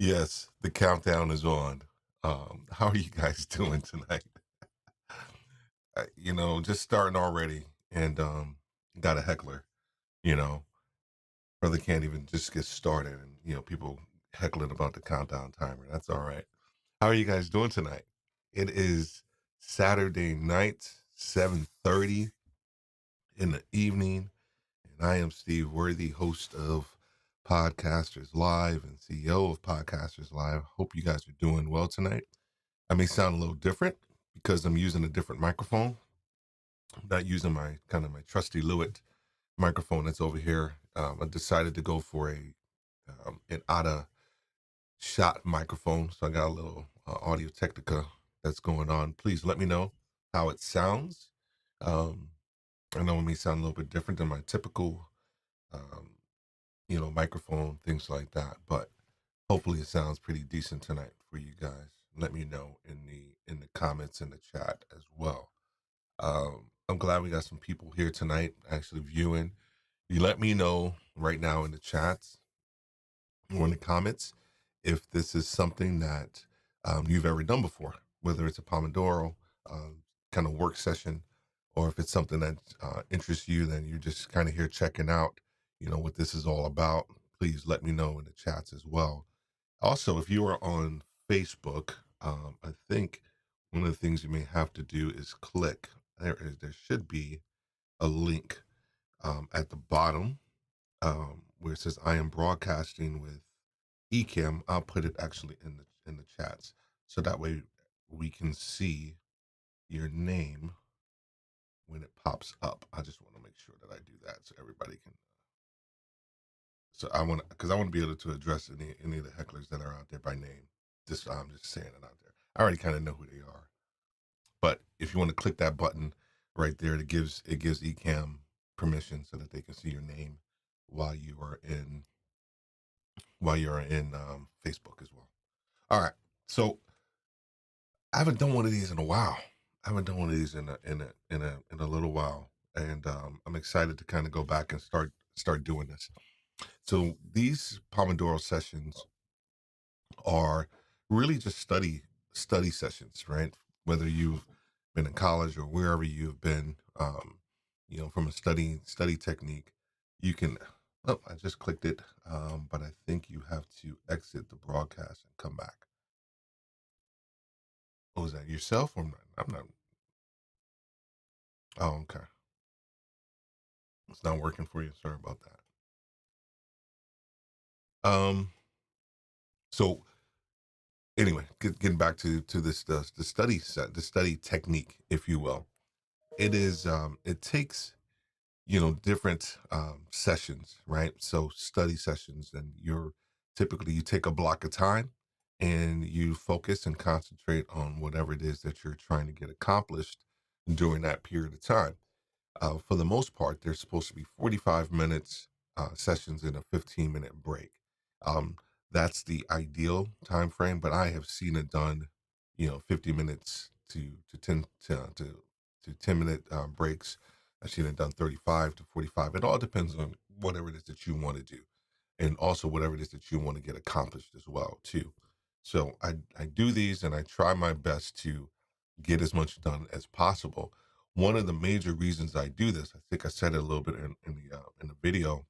Yes, the countdown is on. How are you guys doing tonight? Just starting already, and got a heckler. You know, brother can't even just get started, and people heckling about the countdown timer. That's all right. How are you guys doing tonight? It is Saturday night, 7:30 in the evening, and I am Steve Worthy, host of Podcasters Live and CEO of Podcasters Live. Hope you guys are doing well tonight. I may sound a little different because I'm using a different microphone. I'm not using my trusty Lewitt microphone that's over here. I decided to go for an Ada shot microphone, so I got a little Audio Technica that's going on. Please let me know how it sounds. Um, I know it may sound a little bit different than my typical, um, microphone, things like that, but hopefully it sounds pretty decent tonight for you guys. Let me know in the comments in the chat as well. I'm glad we got some people here tonight actually viewing. You let me know right now in the chats or in the comments if this is something that you've ever done before, whether it's a Pomodoro kind of work session, or if it's something that interests you, then you're just kind of here checking out, what this is all about. Please let me know in the chats as well. Also, if you are on Facebook, I think one of the things you may have to do is click. There should be a link at the bottom where it says I am broadcasting with ecamm. I'll put it actually in the chats, so that way we can see your name when it pops up. I just want to make sure that I do that so everybody can. So I want to be able to address any of the hecklers that are out there by name. I'm just saying it out there. I already kind of know who they are, but if you want to click that button right there, it gives ecamm permission so that they can see your name while you are in while you're in Facebook as well. All right. So I haven't done one of these in a while. I haven't done one of these in a little while, and I'm excited to kind of go back and start doing this. So these Pomodoro sessions are really just study sessions, right? Whether you've been in college or wherever you've been, from a study technique, you can. Oh, I just clicked it, but I think you have to exit the broadcast and come back. Oh, is that yourself or not? I'm not. Oh, okay. It's not working for you. Sorry about that. Um. So anyway, getting back to this the study set, the study technique, if you will. It is. It takes different sessions, right? So study sessions, and you take a block of time and you focus and concentrate on whatever it is that you're trying to get accomplished during that period of time. For the most part, there's supposed to be 45 minutes sessions and a 15-minute break. Um, that's the ideal time frame, but I have seen it done, 50 minutes to 10 to 10-minute breaks. I've seen it done 35 to 45. It all depends on whatever it is that you want to do, and also whatever it is that you want to get accomplished as well too. So I do these and I try my best to get as much done as possible. One of the major reasons I do this, I think I said it a little bit in the video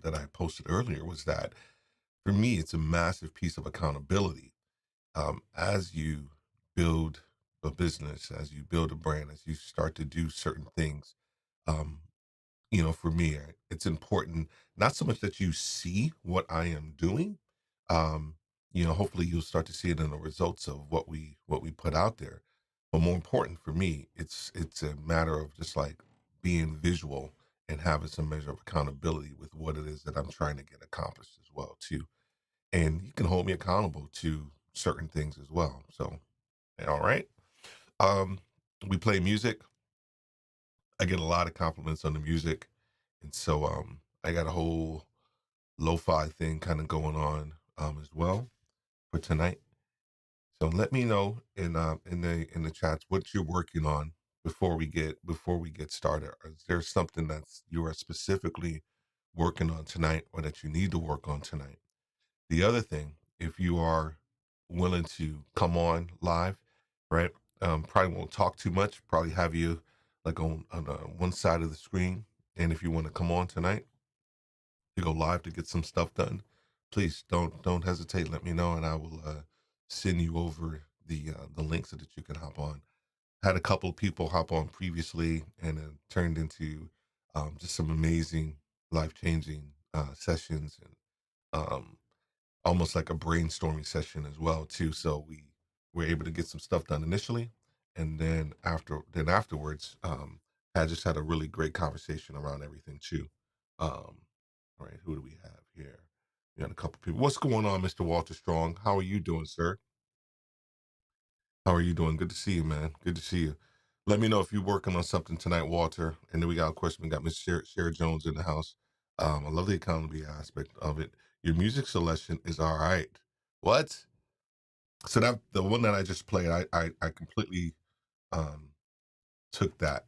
that I posted earlier, was that for me it's a massive piece of accountability. As you build a business, as you build a brand, as you start to do certain things, um, for me, it's important not so much that you see what I am doing. Um, hopefully you'll start to see it in the results of what we put out there. But more important for me, it's a matter of just like being visual and having some measure of accountability with what it is that I'm trying to get accomplished as well too. And you can hold me accountable to certain things as well. So, all right. Um, we play music. I get a lot of compliments on the music. And so I got a whole lo-fi thing kind of going on as well for tonight. So let me know in the chats what you're working on before we get started. Is there something that's you are specifically working on tonight or that you need to work on tonight? The other thing, if you are willing to come on live, right? Probably won't talk too much. Probably have you like on one side of the screen. And if you want to come on tonight to go live to get some stuff done, please don't hesitate. Let me know, and I will send you over the link so that you can hop on. Had a couple of people hop on previously, and it turned into just some amazing, life changing sessions, and um, almost like a brainstorming session as well too. So we were able to get some stuff done initially, and then afterwards, I just had a really great conversation around everything too. All right, who do we have here? We got a couple people. What's going on, Mr. Walter Strong? How are you doing, sir? How are you doing? Good to see you, man. Good to see you. Let me know if you're working on something tonight, Walter. And then we got a question. We got Miss Cher Jones in the house. I love the accountability aspect of it. Your music selection is all right. What? So that the one that I just played, I completely um took that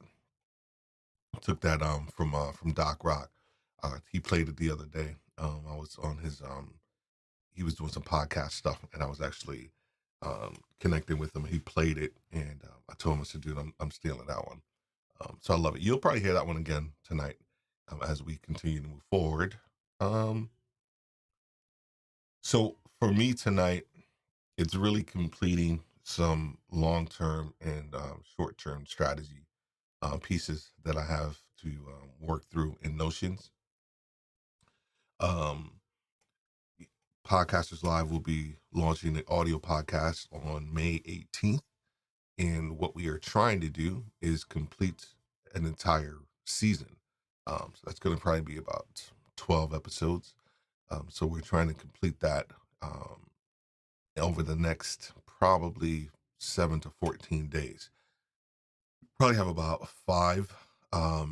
from Doc Rock. He played it the other day. I was on his he was doing some podcast stuff, and I was actually connecting with him. He played it, and I told him, I said, "Dude, I'm stealing that one." So I love it. You'll probably hear that one again tonight as we continue to move forward. Um, so for me tonight, it's really completing some long term and short term strategy pieces that I have to work through in Notions. Um, Podcasters Live will be launching the audio podcast on May 18th. And what we are trying to do is complete an entire season. So that's going to probably be about 12 episodes. So we're trying to complete that over the next probably 7 to 14 days. Probably have about five. I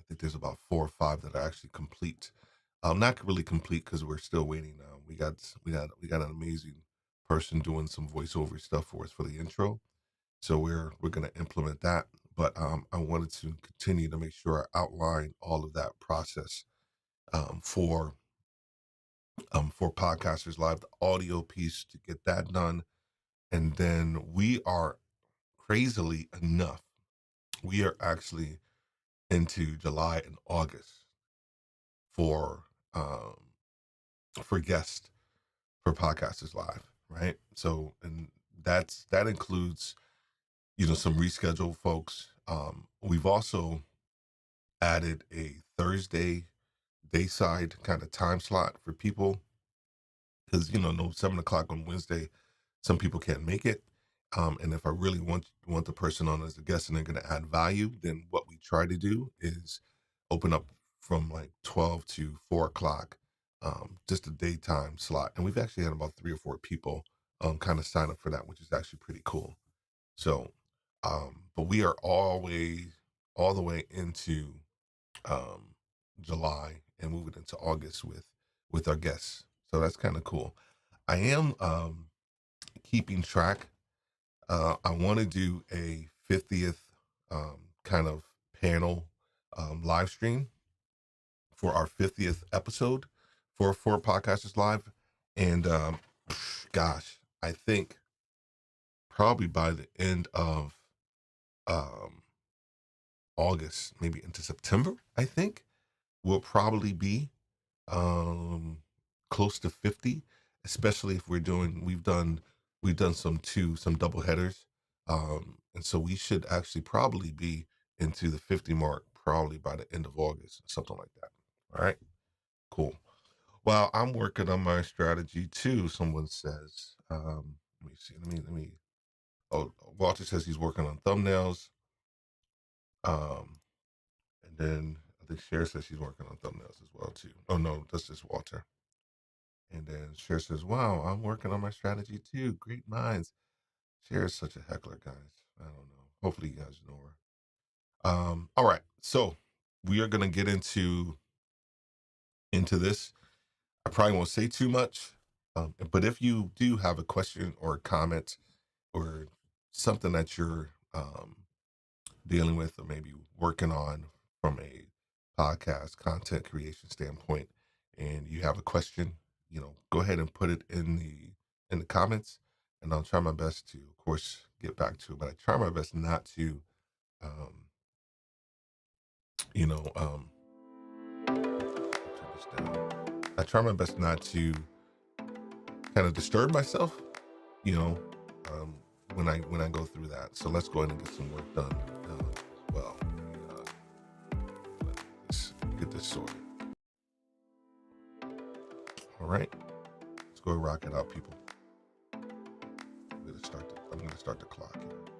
think there's about 4 or 5 that are actually complete Not really complete because we're still waiting. We got an amazing person doing some voiceover stuff for us for the intro, so we're going to implement that. But I wanted to continue to make sure I outline all of that process um, for for Podcasters Live, the audio piece to get that done, and then we are crazily enough, we are actually into July and August for um, for guests for Podcasters Live, right? So, and that includes some rescheduled folks. We've also added a Thursday dayside kind of time slot for people because no 7 o'clock on Wednesday, some people can't make it. And if I really want the person on as a guest and they're going to add value, then what we try to do is open up from like 12 to 4 o'clock, just a daytime slot. And we've actually had about 3 or 4 people kind of sign up for that, which is actually pretty cool. So, but we are always all the way into um, July and moving into August with our guests. So that's kind of cool. I am keeping track. I want to do a 50th kind of panel live stream for our 50th episode for Podcasters Live. And gosh, I think probably by the end of um, August, maybe into September, I think will probably be um, close to 50, especially if we've done some double headers. And so we should actually probably be into the 50 mark probably by the end of August, something like that. All right, cool. Well, I'm working on my strategy too. Someone says, let me see, let me. Oh, Walter says he's working on thumbnails. Um, and then I think Cher says she's working on thumbnails as well too. Oh no, that's just Walter. And then Cher says, "Wow, I'm working on my strategy too. Great minds." Cher is such a heckler, guys. I don't know. Hopefully, you guys know her. All right, so we are gonna get into this. I probably won't say too much, but if you do have a question or a comment or something that you're dealing with or maybe working on from a podcast content creation standpoint, and you have a question, go ahead and put it in the comments, and I'll try my best to, of course, get back to it. But I try my best not to, um, you know, turn this down. I try my best not to kind of disturb myself, you know, um, when I go through that. So let's go ahead and get some work done as well. Let's get this sorted. All right, let's go rock it out, people. I'm gonna start the clock here.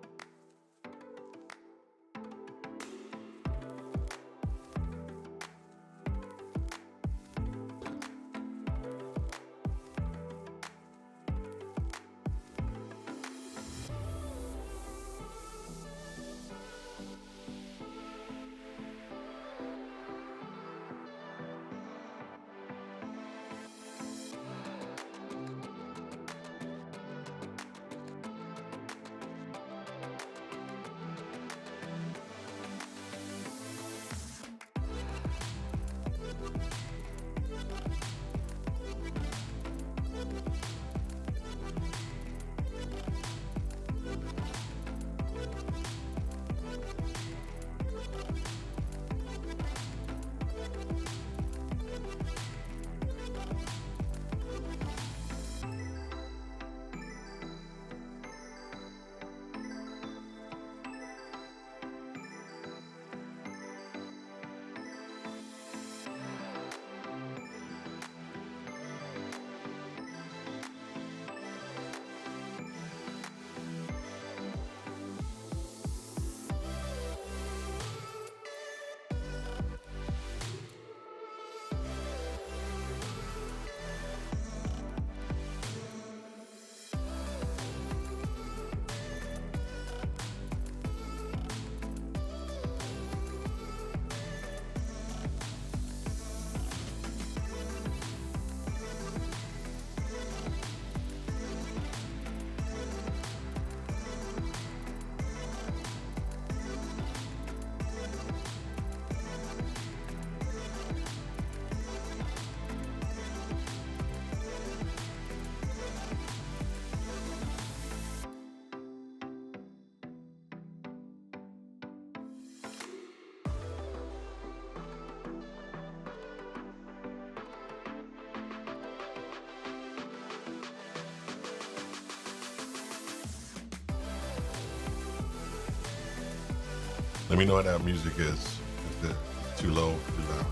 Let me know what that music is. Is it too low, too loud?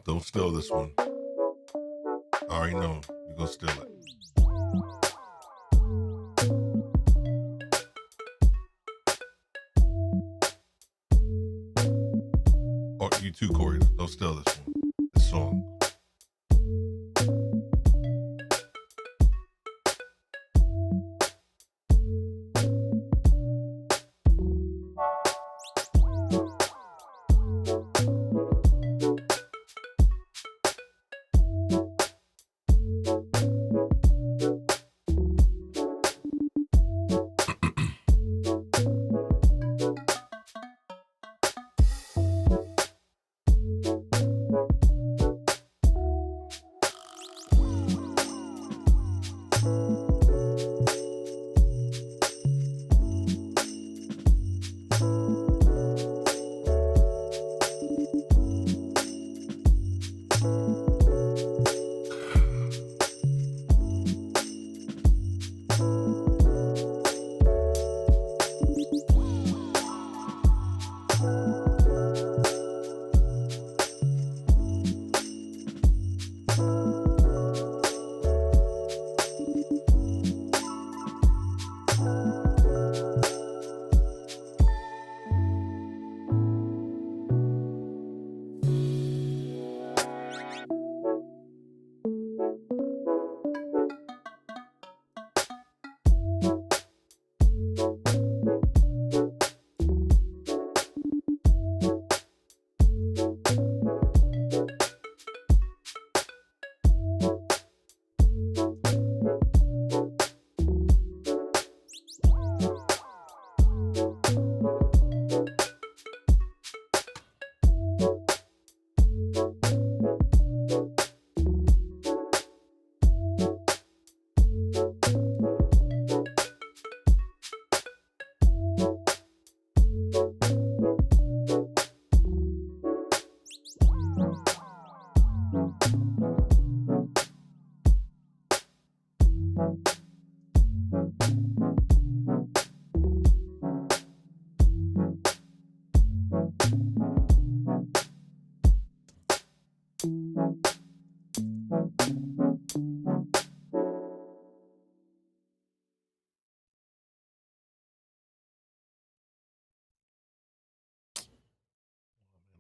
Don't steal this one. I already know you're gonna steal it. Or you too, Corey. Don't steal this one. This song.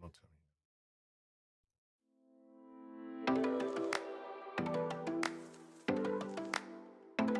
Don't tell me.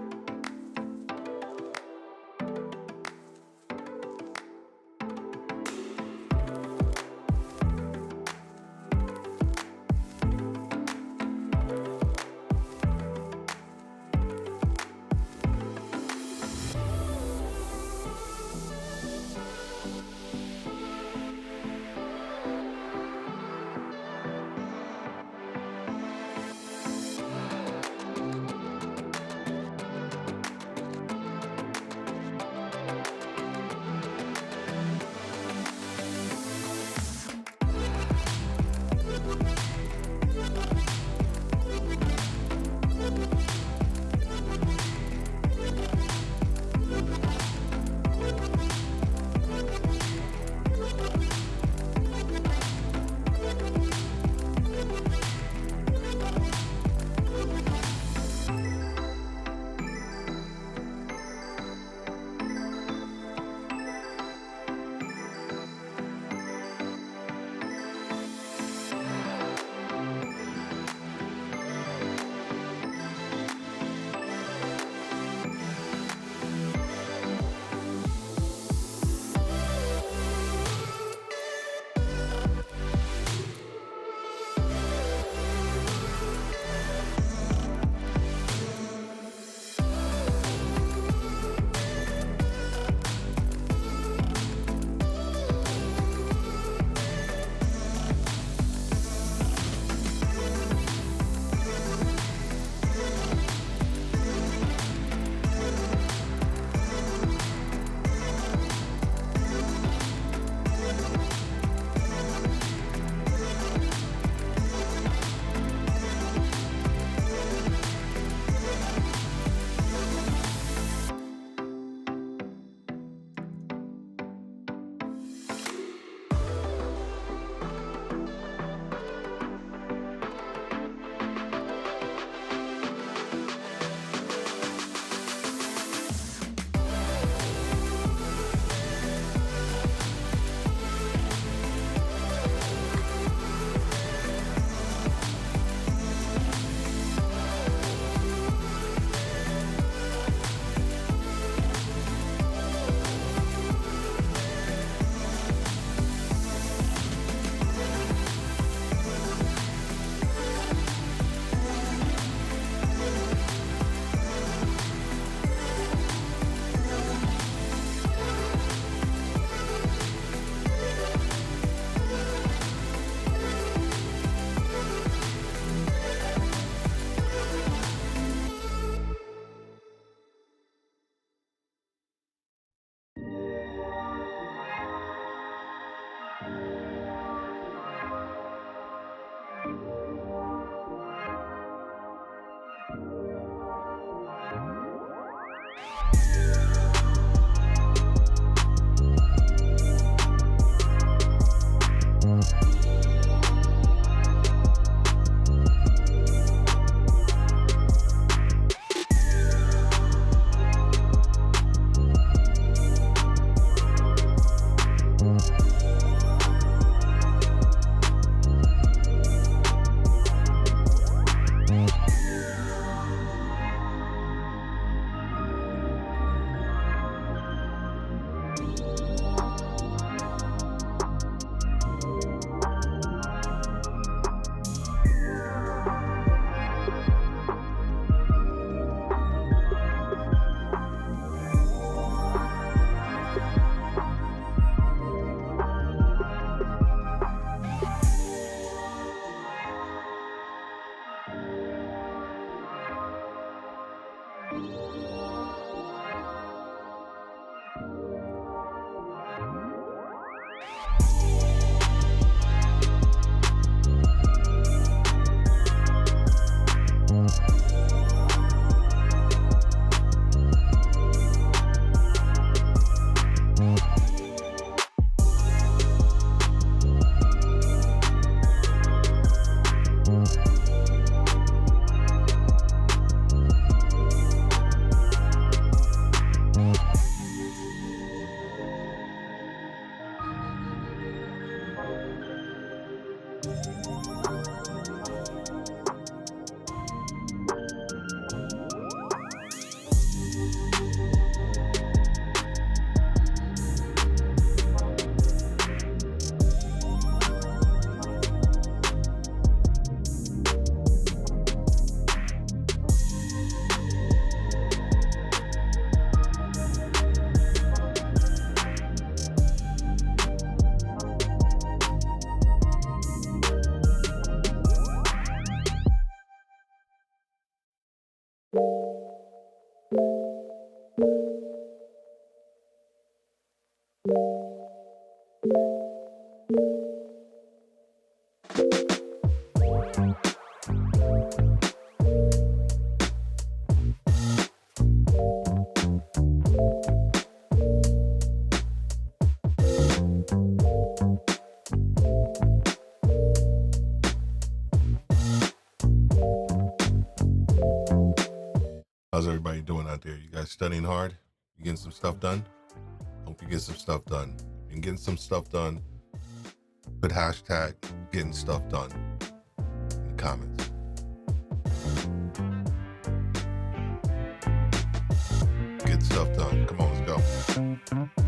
How's everybody doing out there? You guys studying hard? You getting some stuff done? Hope you get some stuff done. And getting some stuff done, put hashtag getting stuff done in the comments. Get stuff done. Come on, let's go.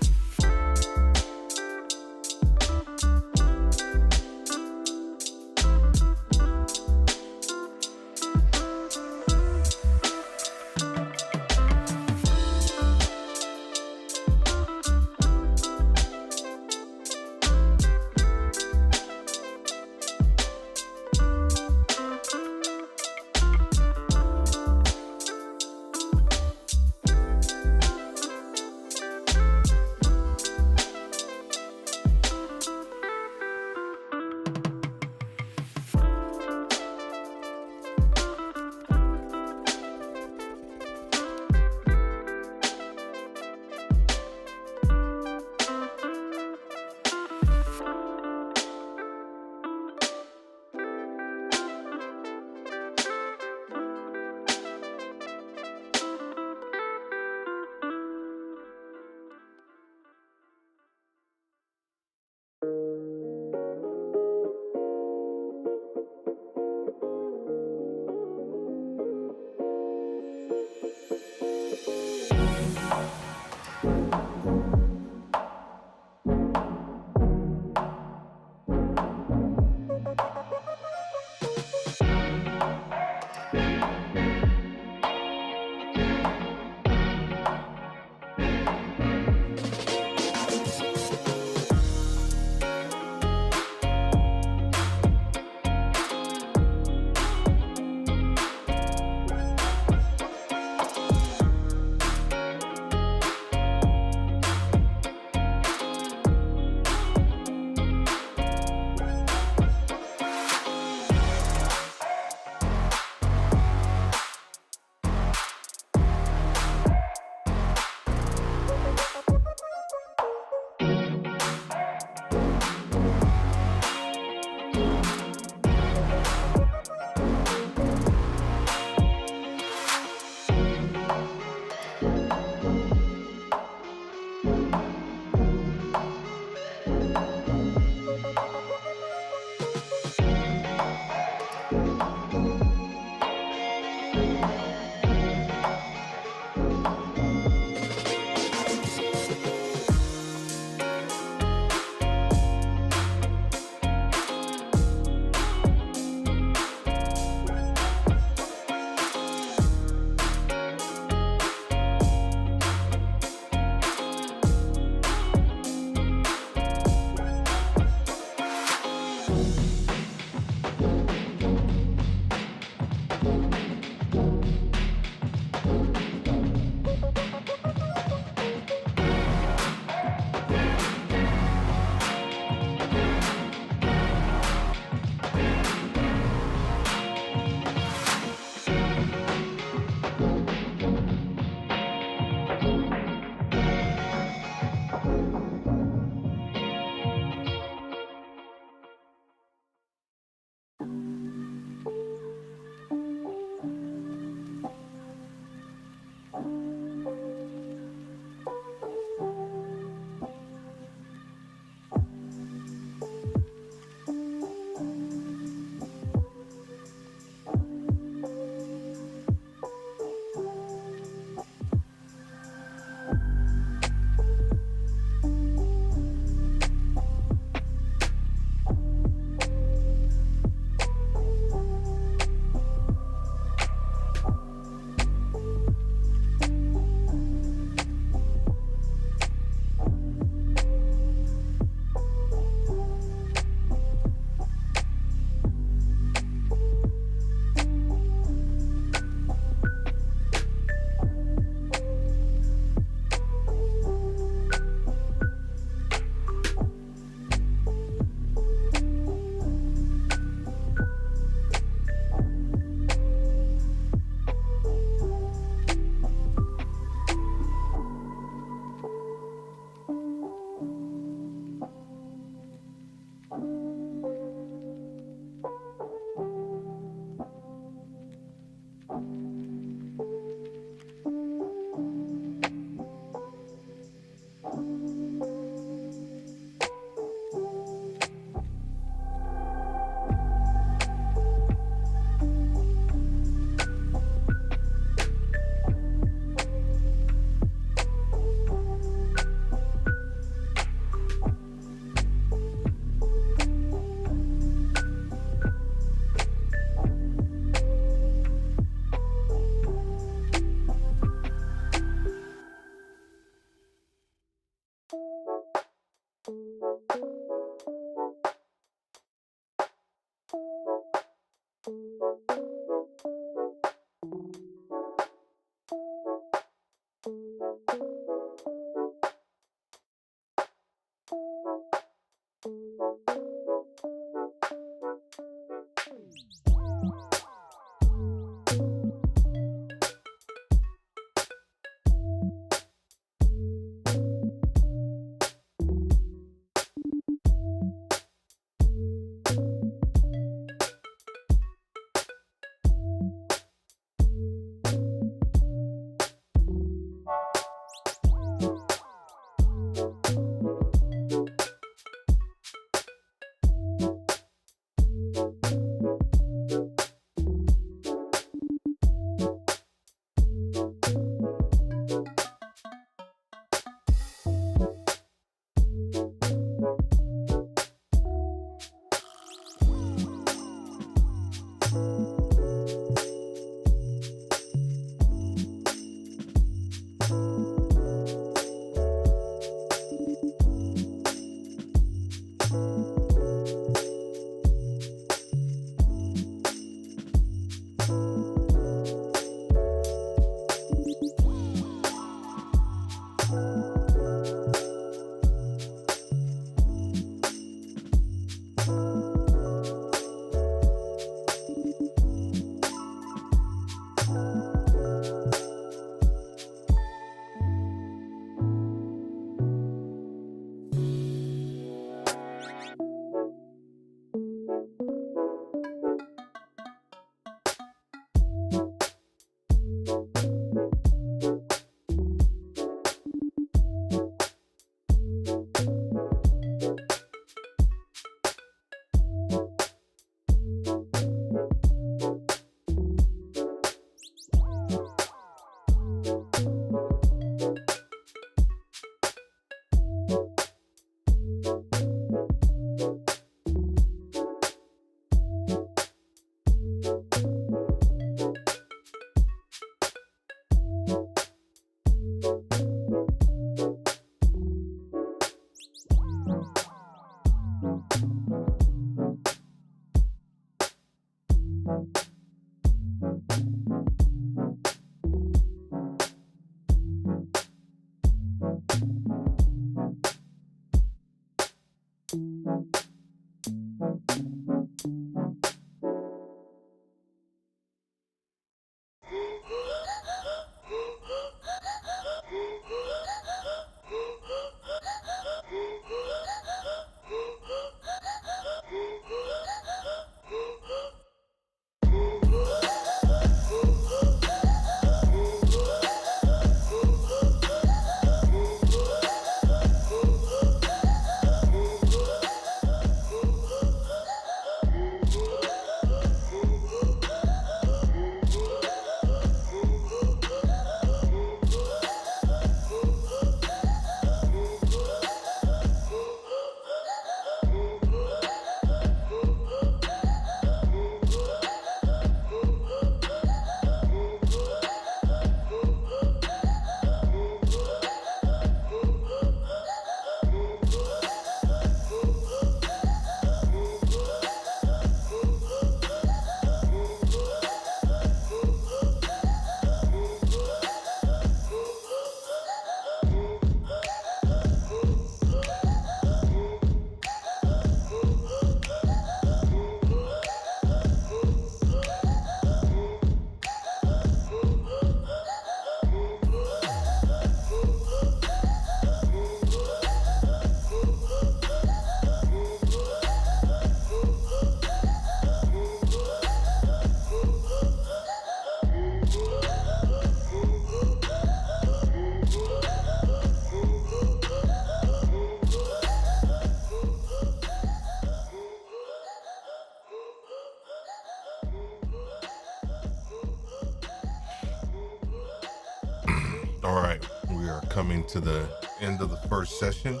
All right, we are coming to the end of the first session.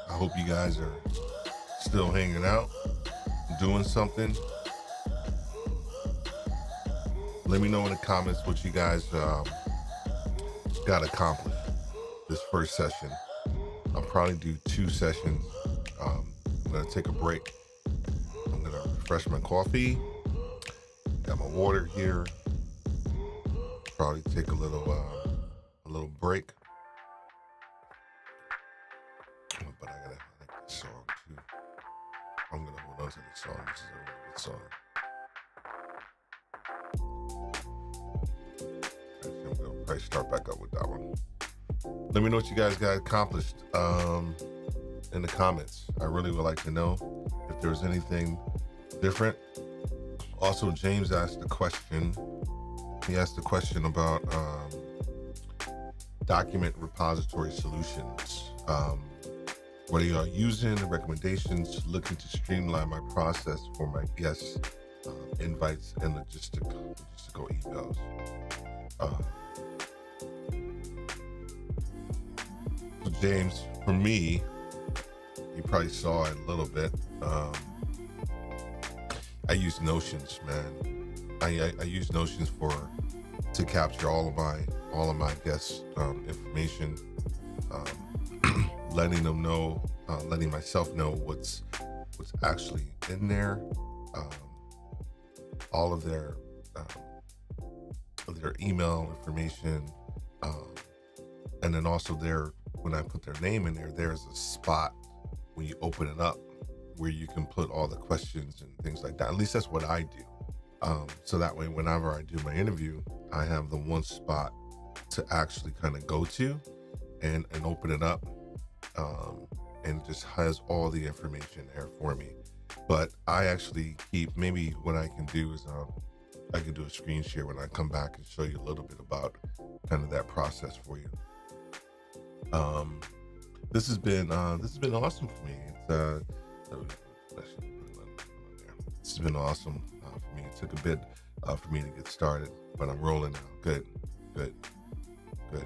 I hope you guys are still hanging out, doing something. Let me know in the comments what you guys got accomplished this first session. I'll probably do 2 sessions. I'm gonna take a break. I'm gonna refresh my coffee. Got my water here. Probably take a little break. But I like this song too. I'm gonna hold on to this song. This is a really good song. I'm gonna probably start back up with that one. Let me know what you guys got accomplished in the comments. I really would like to know if there was anything different. Also, James asked a question. He asked a question about document repository solutions. What are y'all using? Recommendations, looking to streamline my process for my guests, invites, and logistical emails. So James, for me, you probably saw it a little bit. I use Notions, man. I use Notions to capture all of my guests' information, letting them know, letting myself know what's actually in there, all of their email information, and then also when I put their name in there, there's a spot when you open it up where you can put all the questions and things like that. At least that's what I do. So that way, whenever I do my interview, I have the one spot to actually kind of go to and open it up, and it just has all the information there for me. But I actually maybe what I can do is I can do a screen share when I come back and show you a little bit about kind of that process for you. This has been awesome for me. This has been awesome for me. It took a bit for me to get started, but I'm rolling now. Good. I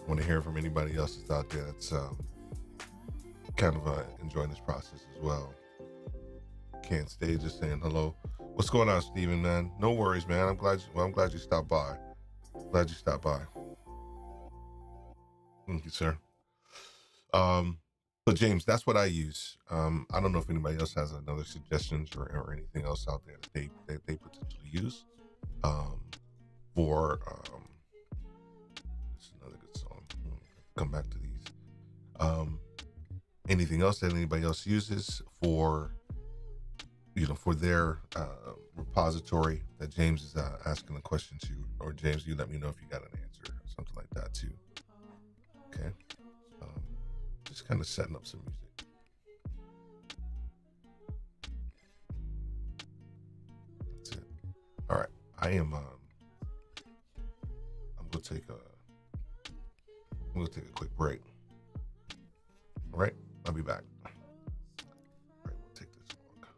want to hear from anybody else that's out there that's kind of enjoying this process as well. Can't stay just saying hello. What's going on, Steven, man? No worries, man. I'm glad you stopped by. Glad you stopped by. Thank you, sir. But James, that's what I use. I don't know if anybody else has another suggestions or anything else out there that they potentially use. For it's another good song. Come back to these. Anything else that anybody else uses for their repository that James is asking a question to, or James, you let me know if you got an answer or something like that too. Okay. Just kind of setting up some music. That's it. All right. I'm gonna take a quick break. All right. I'll be back. All right. We'll take this walk.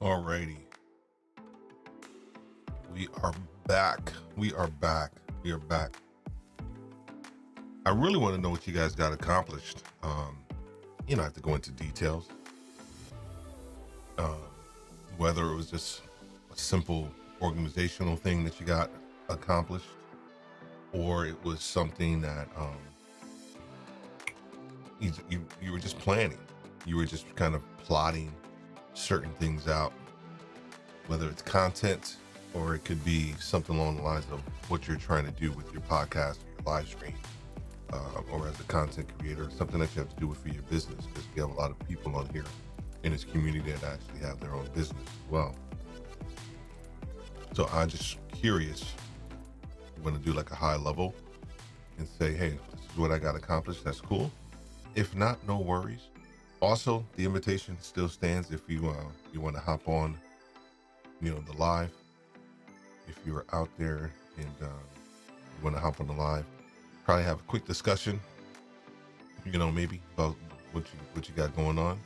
Alrighty. We are back. We are back. We are back. I really want to know what you guys got accomplished. You don't have to go into details. Um, Whether it was just a simple organizational thing that you got accomplished, or it was something that you were just planning. You were just kind of plotting certain things out, whether it's content or it could be something along the lines of what you're trying to do with your podcast or your live stream, or as a content creator, something that you have to do for your business, because we have a lot of people on here in this community that actually have their own business as well. So I'm just curious, you want to do like a high level and say, hey, this is what I got accomplished. That's cool. If not, no worries. Also, the invitation still stands if you want to hop on, the live. If you're out there and you want to hop on the live, probably have a quick discussion, maybe about what you got going on,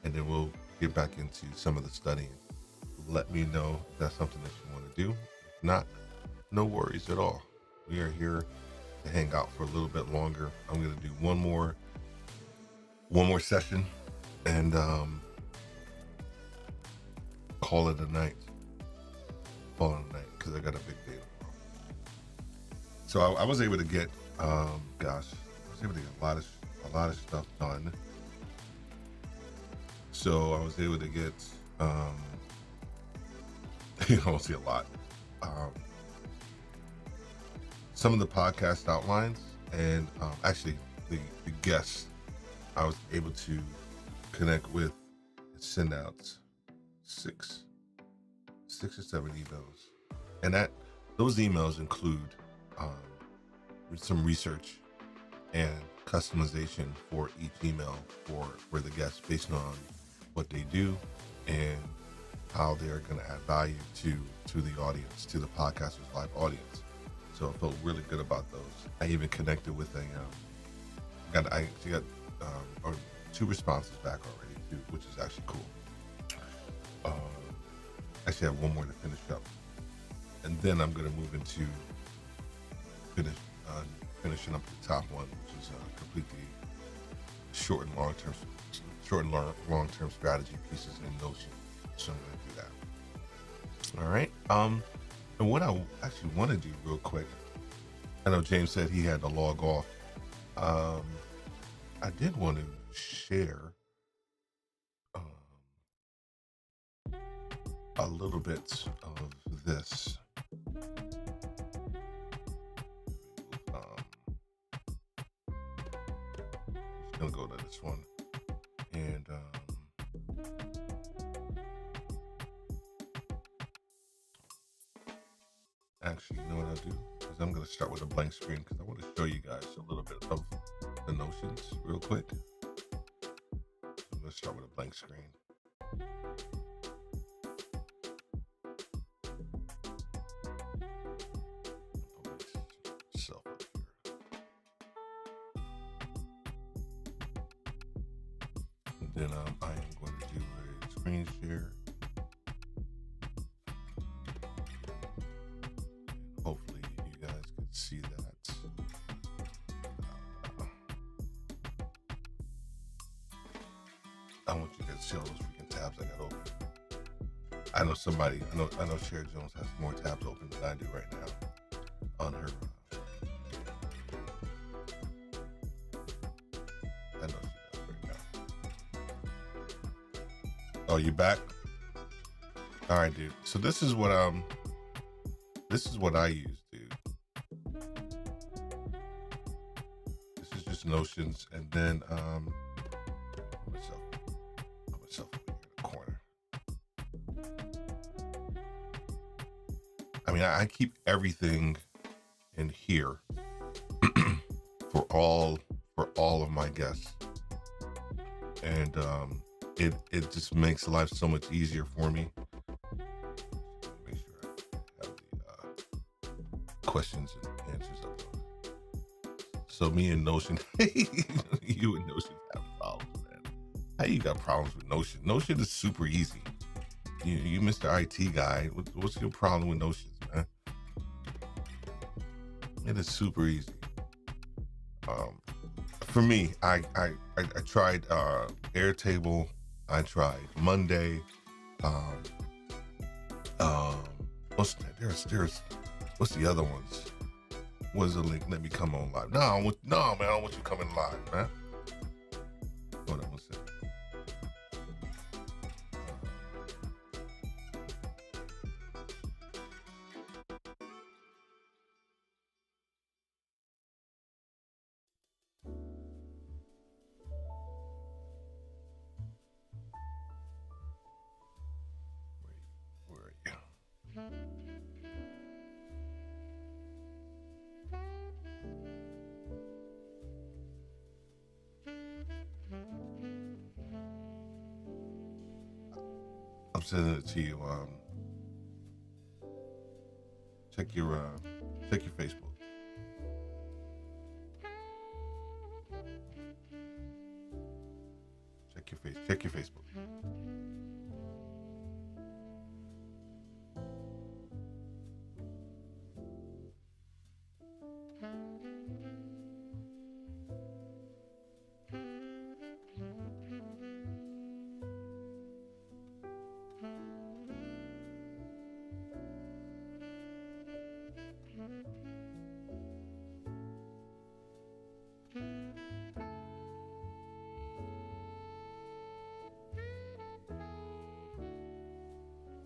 and then we'll get back into some of the studying. Let me know if that's something that you want to do. If not, no worries at all. We are here to hang out for a little bit longer. I'm going to do one more session and call it a night. Because I got a big day tomorrow. So I was able to get, a lot of stuff done. So I was able to get, I won't see a lot. Some of the podcast outlines and actually the guests, I was able to connect with and send out six or seven emails, and those emails include some research and customization for each email for the guests based on what they do and how they're going to add value to the audience, to the podcaster's live audience. So I felt really good about those. I even connected with I actually got 2 responses back already too, which is actually cool. Actually, I have one more to finish up, and then I'm going to move into finishing up the top one, which is completely short and long-term strategy pieces in Notion. So I'm going to do that. All right. And what I actually want to do real quick, I know James said he had to log off. I did want to share a little bit of this. I'm just gonna go to this one, and actually, you know what I'll do is I'm gonna start with a blank screen because I want to show you guys a little bit of the notions real quick. I'm gonna start with a blank screen. Then I am going to do a screen share. And hopefully you guys can see that. I want you guys to see all those freaking tabs I got open. I know Sherry Jones has more tabs open than I do right now on her. I know she does right now. Oh, you back? All right, dude. So this is what I use, dude. This is just Notions, and then put myself over here in the corner. I mean, I keep everything in here for all of my guests, and it just makes life so much easier for me. Make sure I have the questions and answers up there. So me and Notion, you and Notion have problems, man. How you got problems with Notion? Notion is super easy. You Mr. IT guy. What's your problem with Notions, man? It is super easy. For me, I tried Airtable. I tried Monday. Um, um, there's what's the other ones? What's the link? Let me come on live. No, no, man, I don't want you coming live, man. Hold on one second. Where are you? I'm sending it to you. Check your Facebook. Check your Facebook.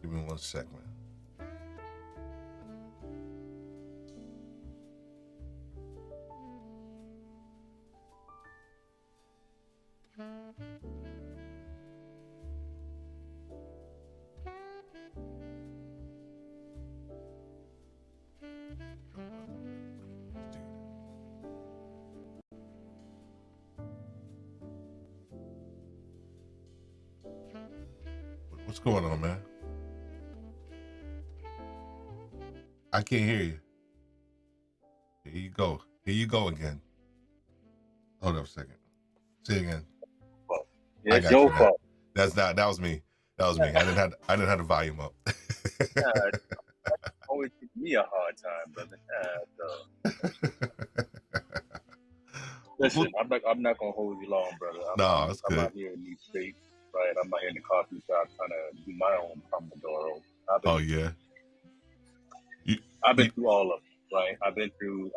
Give me 1 second. What's going on, man? I can't hear you. Here you go. Here you go again. Hold up a second. Say it again. Well, I it's got your you now. fault. That was me. That was me. I didn't have the volume up. Always give me a hard time, brother. Listen, I'm not gonna hold you long, brother. No, it's I'm good. out here in these states, right? I'm out here in the coffee shop trying to do my own Pomodoro. Oh yeah. I've been through all of them, right? I've been through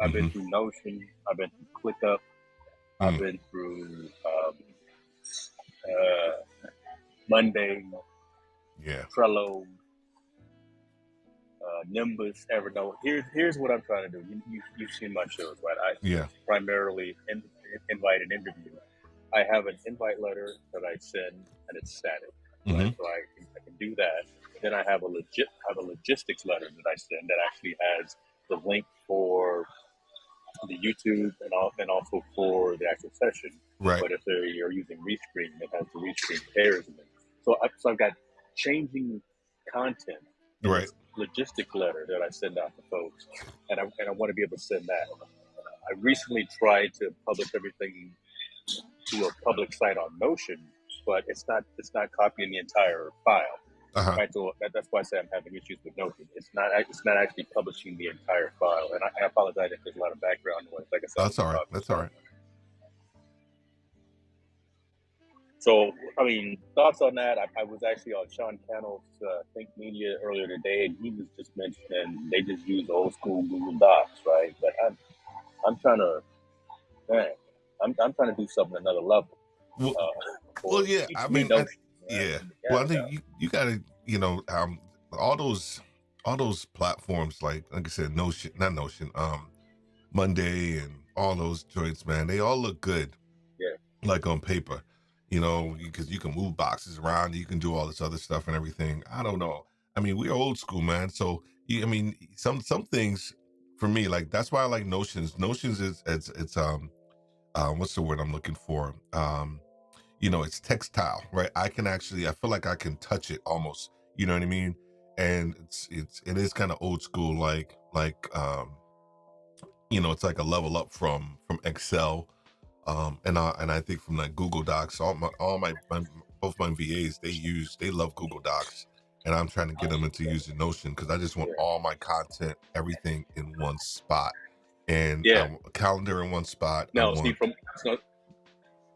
Notion. I've been through ClickUp. I've been through Monday, Trello, Nimbus, Evernote. Here's what I'm trying to do. You've seen my shows, right? I primarily invite and interview. I have an invite letter that I send, and it's static, right? So I can do that. Then I have a logistics letter that I send that actually has the link for the YouTube and also for the actual session. Right. But if you're using Restream, it has the Restream pairs link. So I've got changing content. Right. Logistic letter that I send out to folks, and I want to be able to send that. I recently tried to publish everything to a public site on Notion, but it's not copying the entire file. Right, so that's why I say I'm having issues with Notion. It's not actually publishing the entire file, and I apologize if there's a lot of background noise. Like I said, that's all right. That's all right. So, I mean, thoughts on that? I was actually on Sean Cannell's Think Media earlier today, and he was just mentioning they just use old school Google Docs, right? But I'm trying to, man, I'm trying to do something another level. Well, yeah. I mean, yeah. Well, I think you gotta, all those platforms like I said, Notion, not Notion, Monday and all those joints, man. They all look good. Yeah. Like on paper, because you can move boxes around, you can do all this other stuff and everything. I don't know. I mean, we're old school, man. So some things for me, like that's why I like Notions. Notions is it's what's the word I'm looking for? It's textile, right? I feel like I can touch it almost. You know what I mean? And it is kind of old school, it's like a level up from Excel. And I think from like Google Docs, all my both my VAs, they love Google Docs, and I'm trying to get them into using Notion because I just want all my content, everything in one spot, and I want a calendar in one spot. I Now, see, want.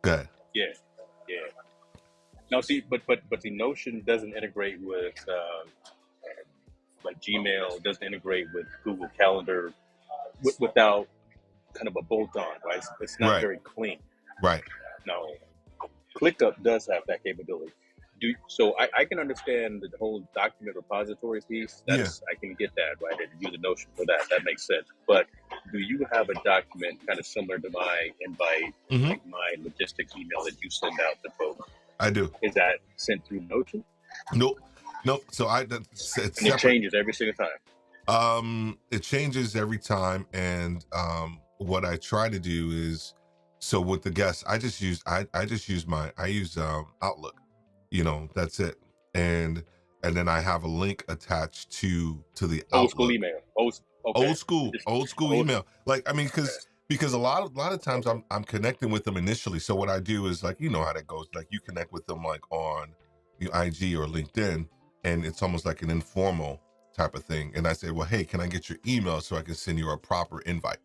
Good. Yeah, yeah. Now, see, but the Notion doesn't integrate with like Gmail, doesn't integrate with Google Calendar without kind of a bolt-on, right? It's not Right. very clean. Right. Now, ClickUp does have that capability. So I can understand the whole document repository piece. I can get that, right? And use the Notion for that. That makes sense. But do you have a document kind of similar to my invite, like my logistics email that you send out to folks? I do. Is that sent through Notion? Nope. So it's And separate. it changes every single time. It changes every time, and what I try to do is, so with the guests, I use Outlook. That's it, and then I have a link attached to the Old school Outlook. email. Old school Old, email. Like, I mean, because a lot of times I'm connecting with them initially. So what I do is, like, you know how that goes. Like, you connect with them like on IG or LinkedIn, and it's almost like an informal type of thing. And I say, well, hey, can I get your email so I can send you a proper invite?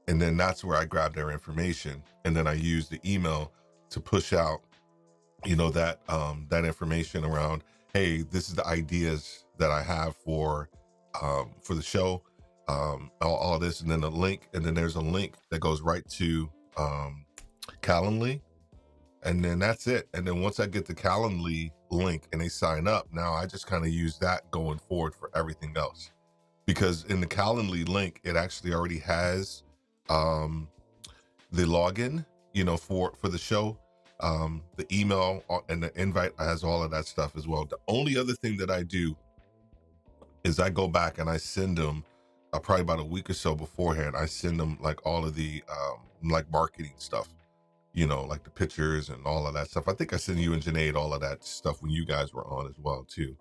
And then that's where I grab their information, and then I use the email to push out, that information around, hey, this is the ideas that I have for the show, all this, and then a link, and then there's a link that goes right to Calendly, and then that's it. And then once I get the Calendly link and they sign up, now I just kind of use that going forward for everything else, because in the Calendly link, it actually already has the login, for the show, the email and the invite has all of that stuff as well. The only other thing that I do is I go back and I send them probably about a week or so beforehand. I send them like all of the like marketing stuff, like the pictures and all of that stuff. I think I sent you and Janaid all of that stuff when you guys were on as well too.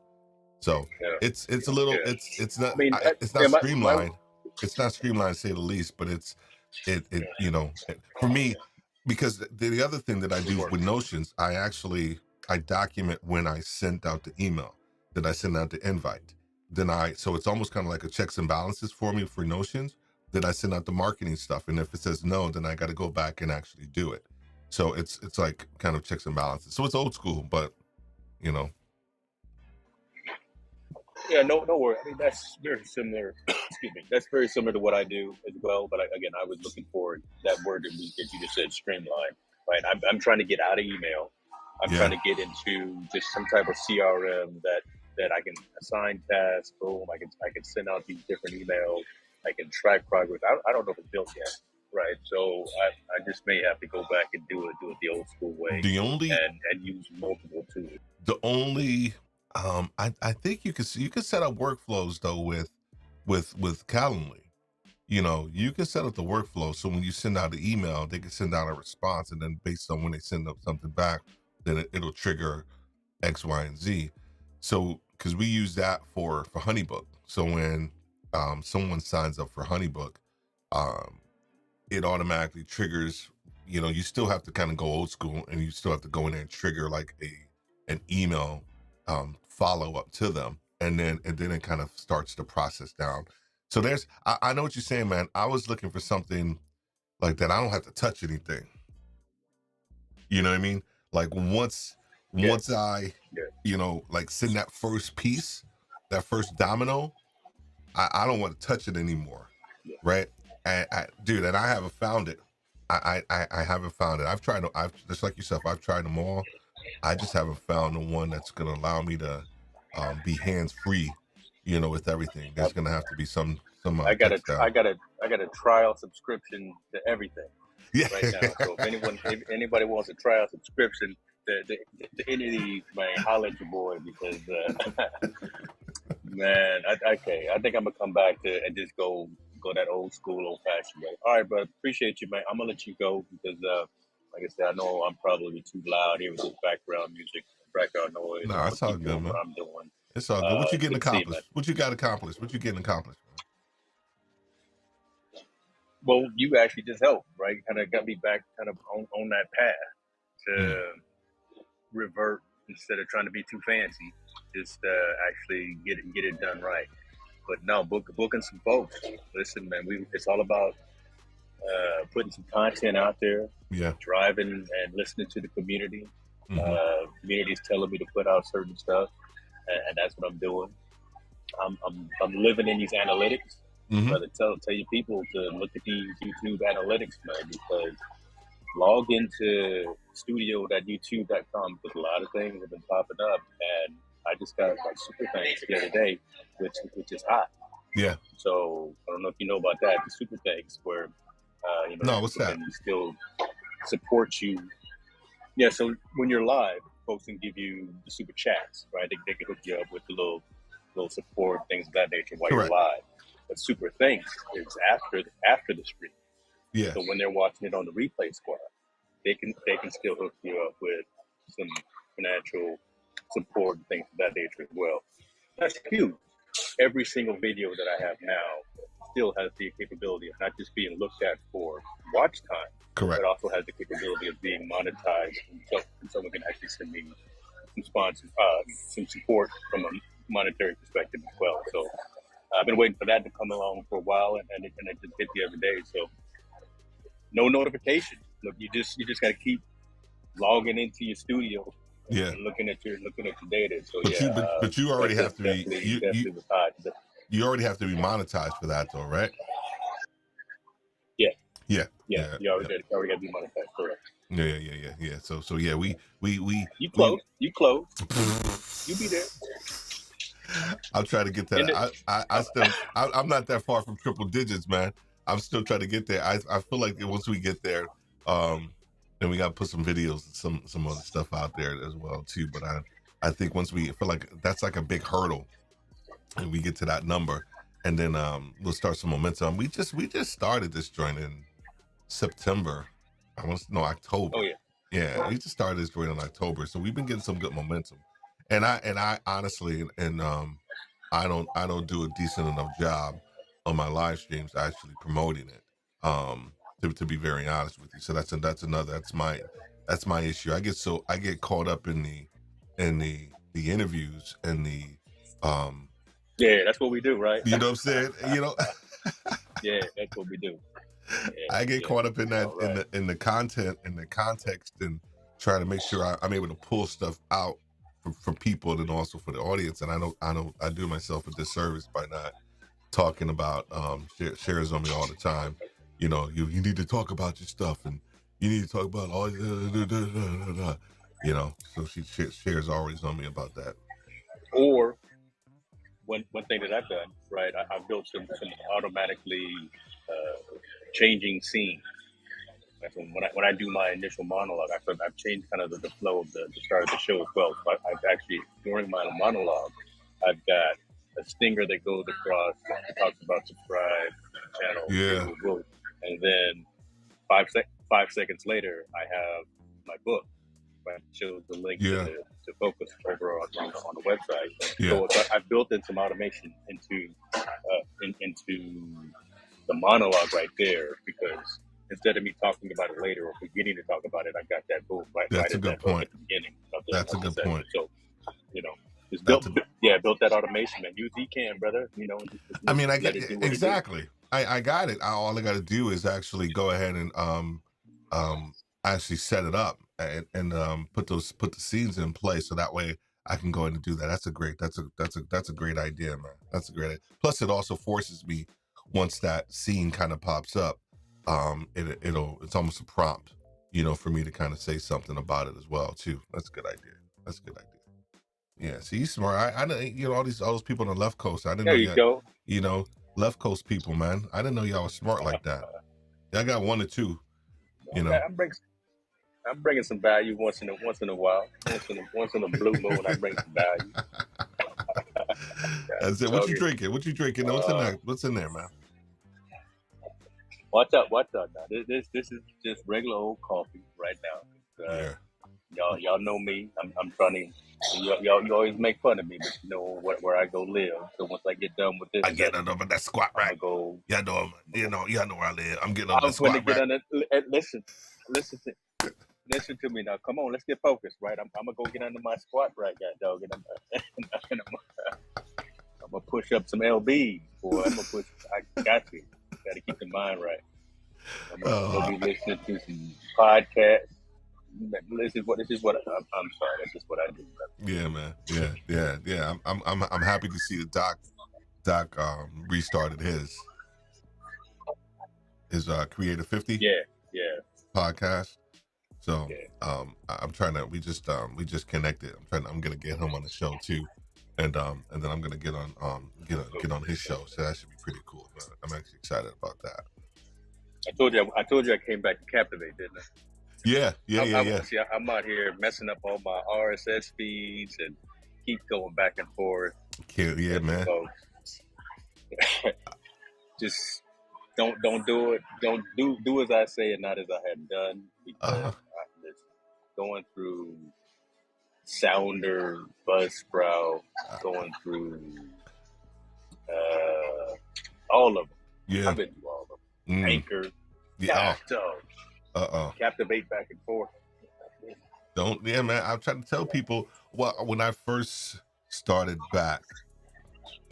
So it's a little, it's not, I mean, it's not streamlined. It's not streamlined, to say the least, but for me, because the other thing that I do with Notions, I document when I sent out the email, that I send out the invite. So it's almost kind of like a checks and balances for me for Notions. Then I send out the marketing stuff, and if it says no, then I got to go back and actually do it. So it's like kind of checks and balances. So it's old school, but Yeah, no worries. I mean, that's very similar. Excuse me. That's very similar to what I do as well. But again, I was looking for that word that you just said, streamline. Right. I'm trying to get out of email. I'm trying to get into just some type of CRM that I can assign tasks. Boom. I can send out these different emails. I can track progress. I don't know if it's built yet. Right. So I just may have to go back and do it the old school way. And use multiple tools. The only I think you can set up workflows though with Calendly. You can set up the workflow so when you send out an email, they can send out a response, and then based on when they send up something back, then it'll trigger X, Y, and Z. So because we use that for HoneyBook, so when someone signs up for HoneyBook, it automatically triggers. You still have to kind of go old school, and you still have to go in there and trigger like an email follow up to them, and then it kind of starts the process down. So I know what you're saying, man. I was looking for something like that. I don't have to touch anything. You know what I mean? Like once I, like send that first piece, that first domino, I don't want to touch it anymore. Right. Dude, and I haven't found it. I haven't found it. I've just like yourself, I've tried them all. I just haven't found the one that's going to allow me to be hands free, with everything. There's going to have to be some I got text down. I got a trial subscription to everything right now. So if anybody wants a trial subscription to any of these, man, holler at your boy, because man, I think I'm gonna come back to and just go that old school, old fashioned way. All right, but appreciate you, man. I'm gonna let you go because like I said, I know I'm probably too loud here with this background music, background noise. No, I'm gonna it's all keep good, doing man. what I'm doing. It's all good. What you getting Good to see you, accomplished? man. What you got accomplished? What you getting accomplished, man? Well, you actually just helped, right? Kind of got me back kind of on that path to revert instead of trying to be too fancy. just actually get it done right. But no, booking some folks. Listen, man, it's all about putting some content out there, Yeah. driving and listening to the community. Mm-hmm. Community's telling me to put out certain stuff, and that's what I'm doing. I'm living in these analytics. Mm-hmm. Brother, tell you people to look at these YouTube analytics, man, because log into studio.youtube.com because a lot of things have been popping up, and I just got like super thanks the other day, which is hot. Yeah. So I don't know if you know about that, the super thanks where No, what's that? can still support you. Yeah, so when you're live, folks can give you the super chats, right? They can hook you up with the little support, things of that nature while Correct. you're live. But super thanks is after the stream. Yeah. So when they're watching it on the replay squad, they can still hook you up with some financial support and things of that nature as well. That's huge. Every single video that I have now still has the capability of not just being looked at for watch time, Correct. but also has the capability of being monetized, and someone can actually send me some sponsors, some support from a monetary perspective as well. So I've been waiting for that to come along for a while, and it just hit the other day. So no notification. Look, you just got to keep logging into your studio. Yeah. And looking at your data. So but you already have to be you already have to be monetized for that though, right? Yeah. Yeah. You already got to be monetized, correct? Yeah. So yeah, we you close. You be there. I'll try to get that. I'm not that far from triple digits, man. I'm still trying to get there. I feel like once we get there, then we got to put some videos and some other stuff out there as well too. But I think once we feel like that's like a big hurdle, and we get to that number, and then we'll start some momentum. We just started this joint in September. October. Oh yeah. Yeah, we just started this joint in October, so we've been getting some good momentum. And I honestly, I don't do a decent enough job on my live streams actually promoting it. To be very honest with you, so that's my issue. I get caught up in the interviews and the yeah, that's what we do, right? You know what I'm saying? Yeah, that's what we do. Yeah, I get caught up in that right. in the content and the context and trying to make sure I'm able to pull stuff out for people and also for the audience. And I do myself a disservice by not talking about shares on me all the time. You need to talk about your stuff and you need to talk about all so she shares always on me about that. Or one thing that I've done, right? I've built some automatically changing scenes. So when I do my initial monologue, I've changed kind of the flow of the start of the show as well. So I've actually, during my monologue, I've got a stinger that goes across that talks about subscribe channel, yeah, and then 5 seconds later, I have my book. Right, shows the link to focus over on the website. Yeah. So I've built in some automation into the monologue right there because instead of me talking about it later or forgetting to talk about it, I got that boom right. That's a good point. At the beginning of the, That's a good point. So, just built that automation, man. Use ecamm, brother. I mean, I get it exactly. I got it. All I got to do is actually go ahead and actually set it up and put the scenes in place so that way I can go in and do that. That's a great idea, man. That's a great idea. Plus, it also forces me once that scene kind of pops up. It's almost a prompt, for me to kind of say something about it as well too. That's a good idea. Yeah, see, you smart. I know, all those people on the left coast. I didn't know go. Left coast people, man. I didn't know y'all was smart like that. I got one or two. I'm bringing some value once in a while. Once in a blue moon, I bring some value. That's it. What you drinking? What's in there, man? Watch out now. This is just regular old coffee right now. Y'all know me. I'm trying to. You always make fun of me, but you know where I go live. So once I get done with this, I get under that squat rack. Y'all know where I live. I'm getting on that squat rack. Listen. listen to me now. Come on, let's get focused, right? I'm gonna go get under my squat right, dog, and I'm gonna push up some lbs, boy. I'm gonna push. I got you. Got to keep the mind right. I'm gonna be listening to some podcasts. This is what I'm sorry. That's just what I do. Brother. Yeah, man. Yeah. I'm happy to see the Doc restarted his Creative 50 Yeah. podcast. So Yeah. I'm trying to we just connected. I'm gonna get him on the show too. And then I'm gonna get on his show. So that should be pretty cool. I'm actually excited about that. I told you I came back to Captivate, didn't I? Yeah. See, I'm out here messing up all my RSS feeds and keep going back and forth. Yeah, man. Just don't do it. Don't do as I say and not as I had done, because I'm just going through Sounder, Buzzsprout, going through all of them. Yeah, I've been through all of them. Anchor. Yeah. Captivate back and forth. Yeah, man. I'm trying to tell people. Well, when I first started back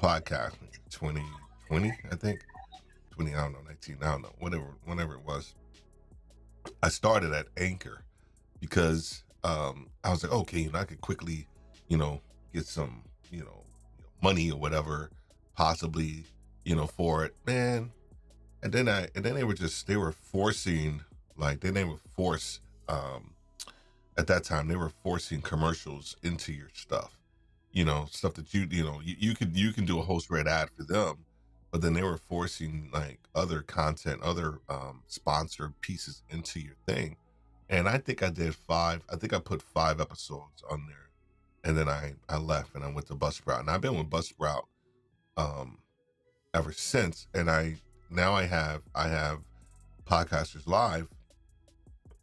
podcasting, 2020, I think 20. I don't know, 19. I don't know. Whenever it was. I started at Anchor because I was like, okay, I could quickly, get some, money or whatever, possibly, for it, man. And then they were forcing, like, they would force, at that time, they were forcing commercials into your stuff, stuff that you can do a host read ad for them, but then they were forcing like other content, other sponsored pieces into your thing. And I think I put 5 episodes on there, and then I left and I went to Buzzsprout, and I've been with Buzzsprout ever since. And I have Podcasters Live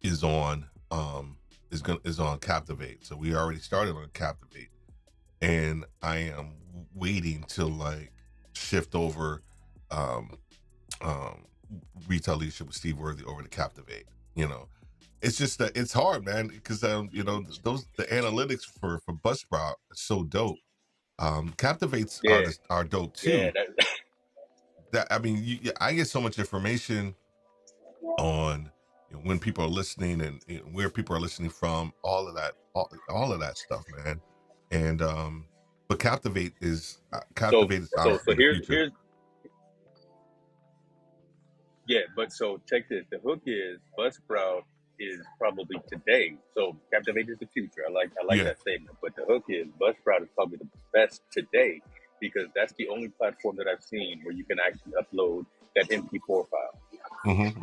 is on Captivate. So we already started on Captivate, and I am waiting to like shift over Retail Leadership with Steve Worthy over to Captivate. It's just that it's hard, man, because the analytics for Buzzsprout are so dope. Captivates are dope too. Yeah, I get so much information on when people are listening and where people are listening from, all of that stuff, man. And but Captivate is here's but so check this. The hook is Buzzsprout is probably today. So Captivate is the future. I like that statement. But the hook is Buzzsprout is probably the best today, because that's the only platform that I've seen where you can actually upload that MP4 file.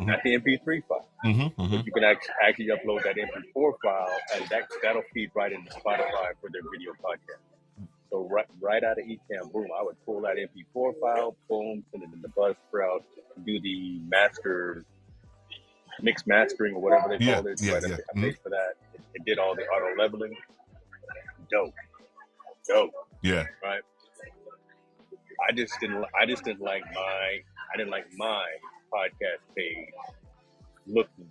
Not the MP3 file. But you can actually upload that MP4 file, and that'll feed right into Spotify for their video podcast. So right out of ecamm, boom, I would pull that MP4 file, boom, send it into Buzzsprout, do the mix mastering or whatever they call it. I paid for that. It did all the auto leveling. Dope. Yeah. Right. I didn't like my podcast page looking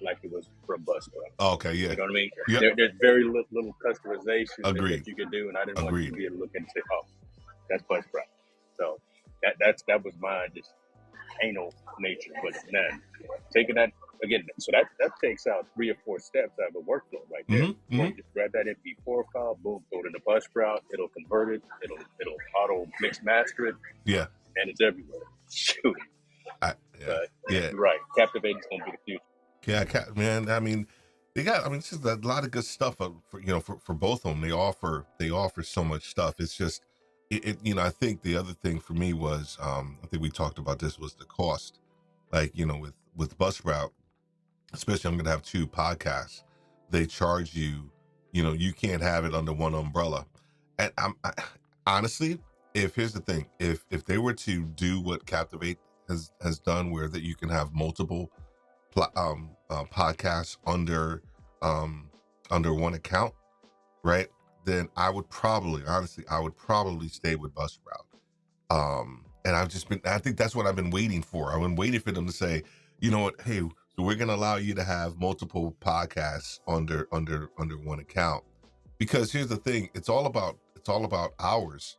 like it was from Buzzsprout. Oh, okay, yeah. You know what I mean? Yep. There's very little customization that you can do, and I didn't want you to be able to look and say, "Oh, that's Buzzsprout." So that was my just anal nature. But man, taking that again, so that takes out 3 or 4 steps out of a workflow right there. You just grab that MP4 file, boom, throw it in the Buzzsprout. It'll convert it. It'll auto mix master it. Yeah, and it's everywhere. Shoot. You're right. Captivate is gonna be the future. Yeah, man. It's just a lot of good stuff for both of them. They offer so much stuff. It's just, I think the other thing for me was, I think we talked about this, was the cost. Like, with Buzzsprout, especially, I'm going to have 2 podcasts. They charge you, you can't have it under one umbrella. And honestly, here's the thing, if they were to do what Captivate has done, where that you can have multiple podcasts under one account, right? Then I would probably stay with Buzzsprout. And I think that's what I've been waiting for. I've been waiting for them to say, you know what, hey, So we're going to allow you to have multiple podcasts under one account. Because here's the thing, it's all about hours,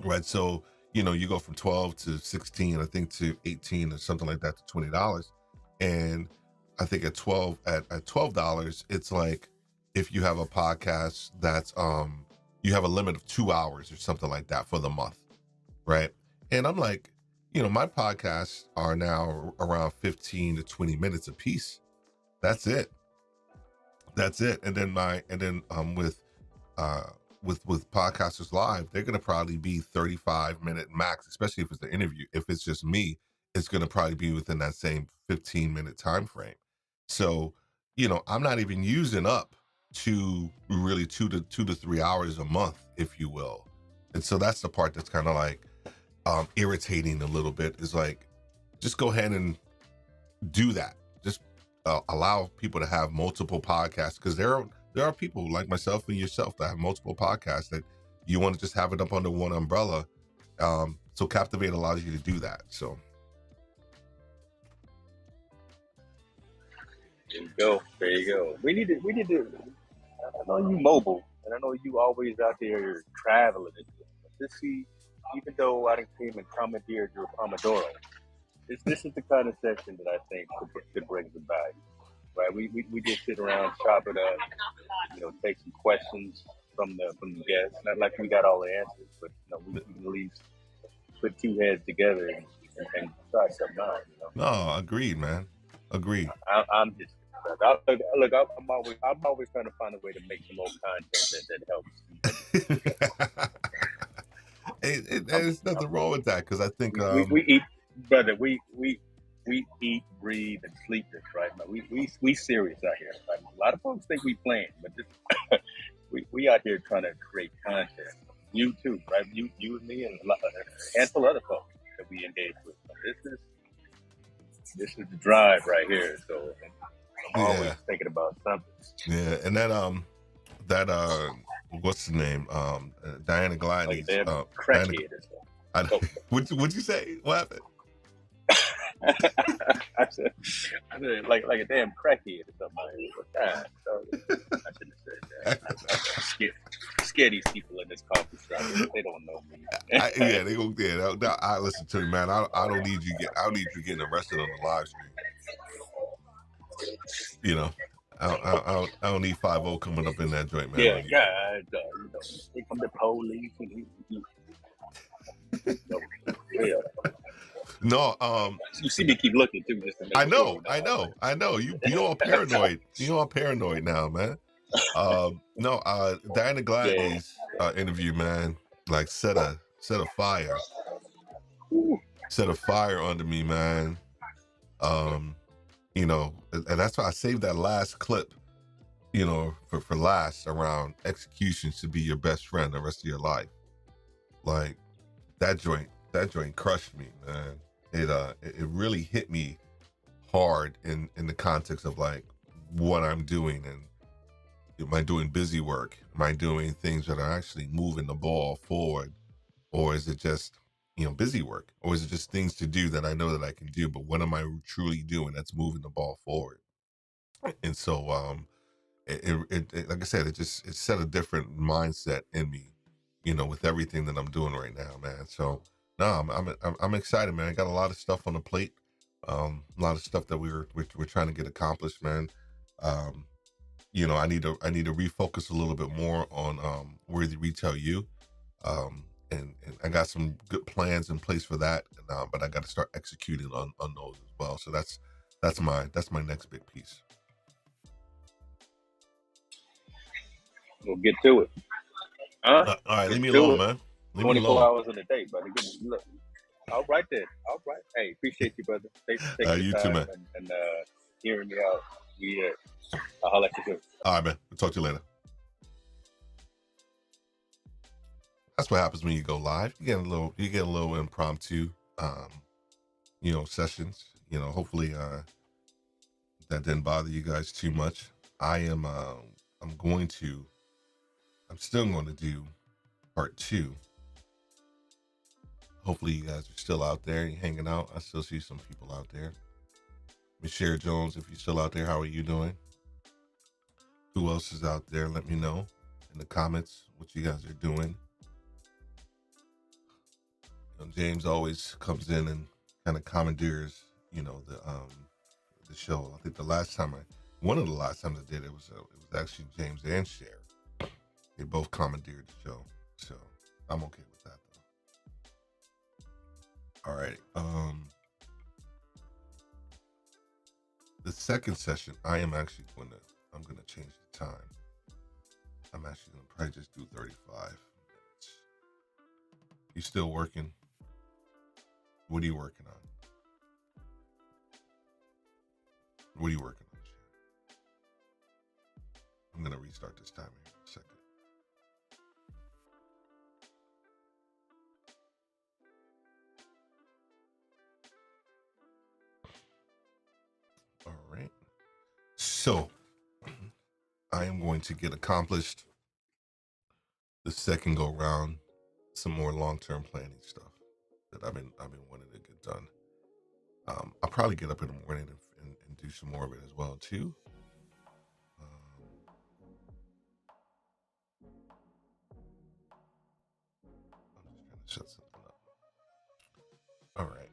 right? So, you go from 12 to 16, I think, to 18 or something like that, to $20. And I think at $12, it's like, if you have a podcast that's you have a limit of 2 hours or something like that for the month, right? And I'm like, my podcasts are now around 15 to 20 minutes a piece. That's it. And then uh with Podcasters Live, they're going to probably be 35-minute max, especially if it's an interview. If it's just me, it's going to probably be within that same 15-minute time frame. So, I'm not even using up to really 2 to 3 hours a month, if you will. And so that's the part that's kind of like irritating a little bit, is like, just go ahead and do that. Just allow people to have multiple podcasts, because there are people like myself and yourself that have multiple podcasts that you want to just have it up under one umbrella. So Captivate allows you to do that. So There you go. We need to. I know you mobile, and I know you always out there traveling. This see, even though I didn't came and commandeered your Pomodoro, this is the kind of session that I think could bring some value. Right? We just sit around, chop it up, take some questions from the guests. Not like we got all the answers, but we can at least put two heads together and try something out. no, agreed, man. Agreed. I'm just look. I'm always trying to find a way to make some more content that helps. There's nothing wrong with that, because I think we eat, brother. We eat, breathe, and sleep this, right? We serious out here. Right? A lot of folks think we playing, but this, we out here trying to create content. You too, right? You and me and a handful of other folks that we engage with. This is the drive right here. So I'm always thinking about something. Yeah, and that what's the name? Diana Gladney's crackhead or something. What'd you say? What happened? I said like a damn crackhead or something. I shouldn't have said that. I'm scared these people in this coffee shop. They don't know me. They go there. I listen to you, man. I don't need you getting arrested on the live stream. I don't need 5-0 coming up in that joint, man. Yeah, they come the police and No, you see me keep looking too. Just to make I know. You all paranoid. You all paranoid now, man. Diana Gladney's interview, man, like set a fire under me, man. And that's why I saved that last clip, for last, around execution should be your best friend the rest of your life. Like, that joint crushed me, man. It really hit me hard in the context of like what I'm doing, and am I doing busy work? Am I doing things that are actually moving the ball forward, or is it just busy work, or is it just things to do that I know that I can do, but what am I truly doing that's moving the ball forward? And so it like I said, it set a different mindset in me, with everything that I'm doing right now, man. So no, I'm excited, man. I got a lot of stuff on the plate, a lot of stuff that we're trying to get accomplished, man. I need to refocus a little bit more on Worthy Retail U, and I got some good plans in place for that, but I got to start executing on those as well. So that's my next big piece. We'll get to it. All right, leave me alone, man. 24 hours in a day, brother. Look. All right then. All right. Hey, appreciate you, brother. Thanks for taking the time too, man. And hearing me out. I'll holler at you soon. All right, man. We'll talk to you later. That's what happens when you go live. You get a little impromptu, sessions. Hopefully that didn't bother you guys too much. I'm still going to do part 2. Hopefully you guys are still out there hanging out. I still see some people out there. Michelle Jones, if you're still out there, how are you doing? Who else is out there? Let me know in the comments what you guys are doing. James always comes in and kind of commandeers, the show. I think one of the last times I did it was actually James and Cher. They both commandeered the show, so I'm okay with that though. All right. The second session, I'm gonna change the time. I'm actually gonna probably just do 35 minutes. You still working? What are you working on? What are you working on, Cher? I'm gonna restart this timer here in a second. All right. So I am going to get accomplished the second go round some more long-term planning stuff that I've been wanting to get done. I'll probably get up in the morning and do some more of it as well too. I'm just trying to set something up. All right.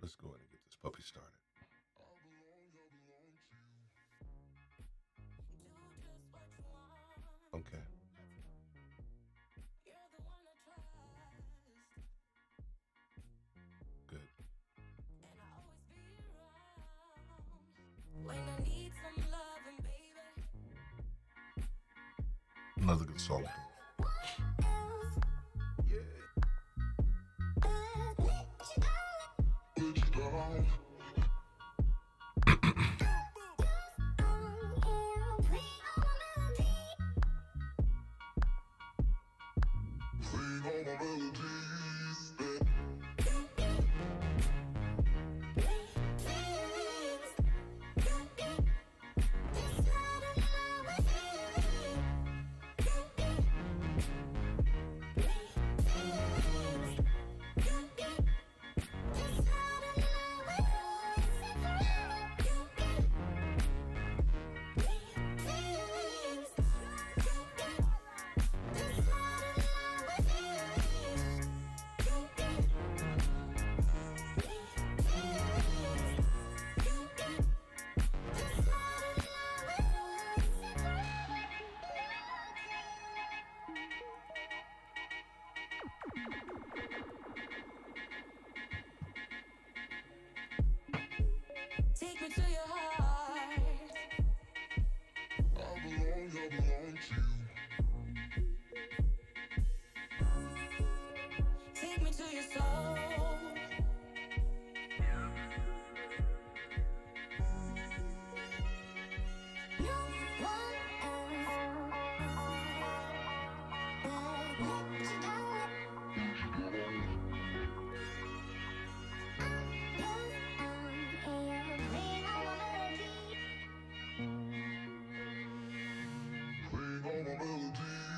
Let's go ahead and get this puppy started. Okay. Good. Another good song. Take me to your heart. I belong to you. Take me to your soul. No one else will let you down.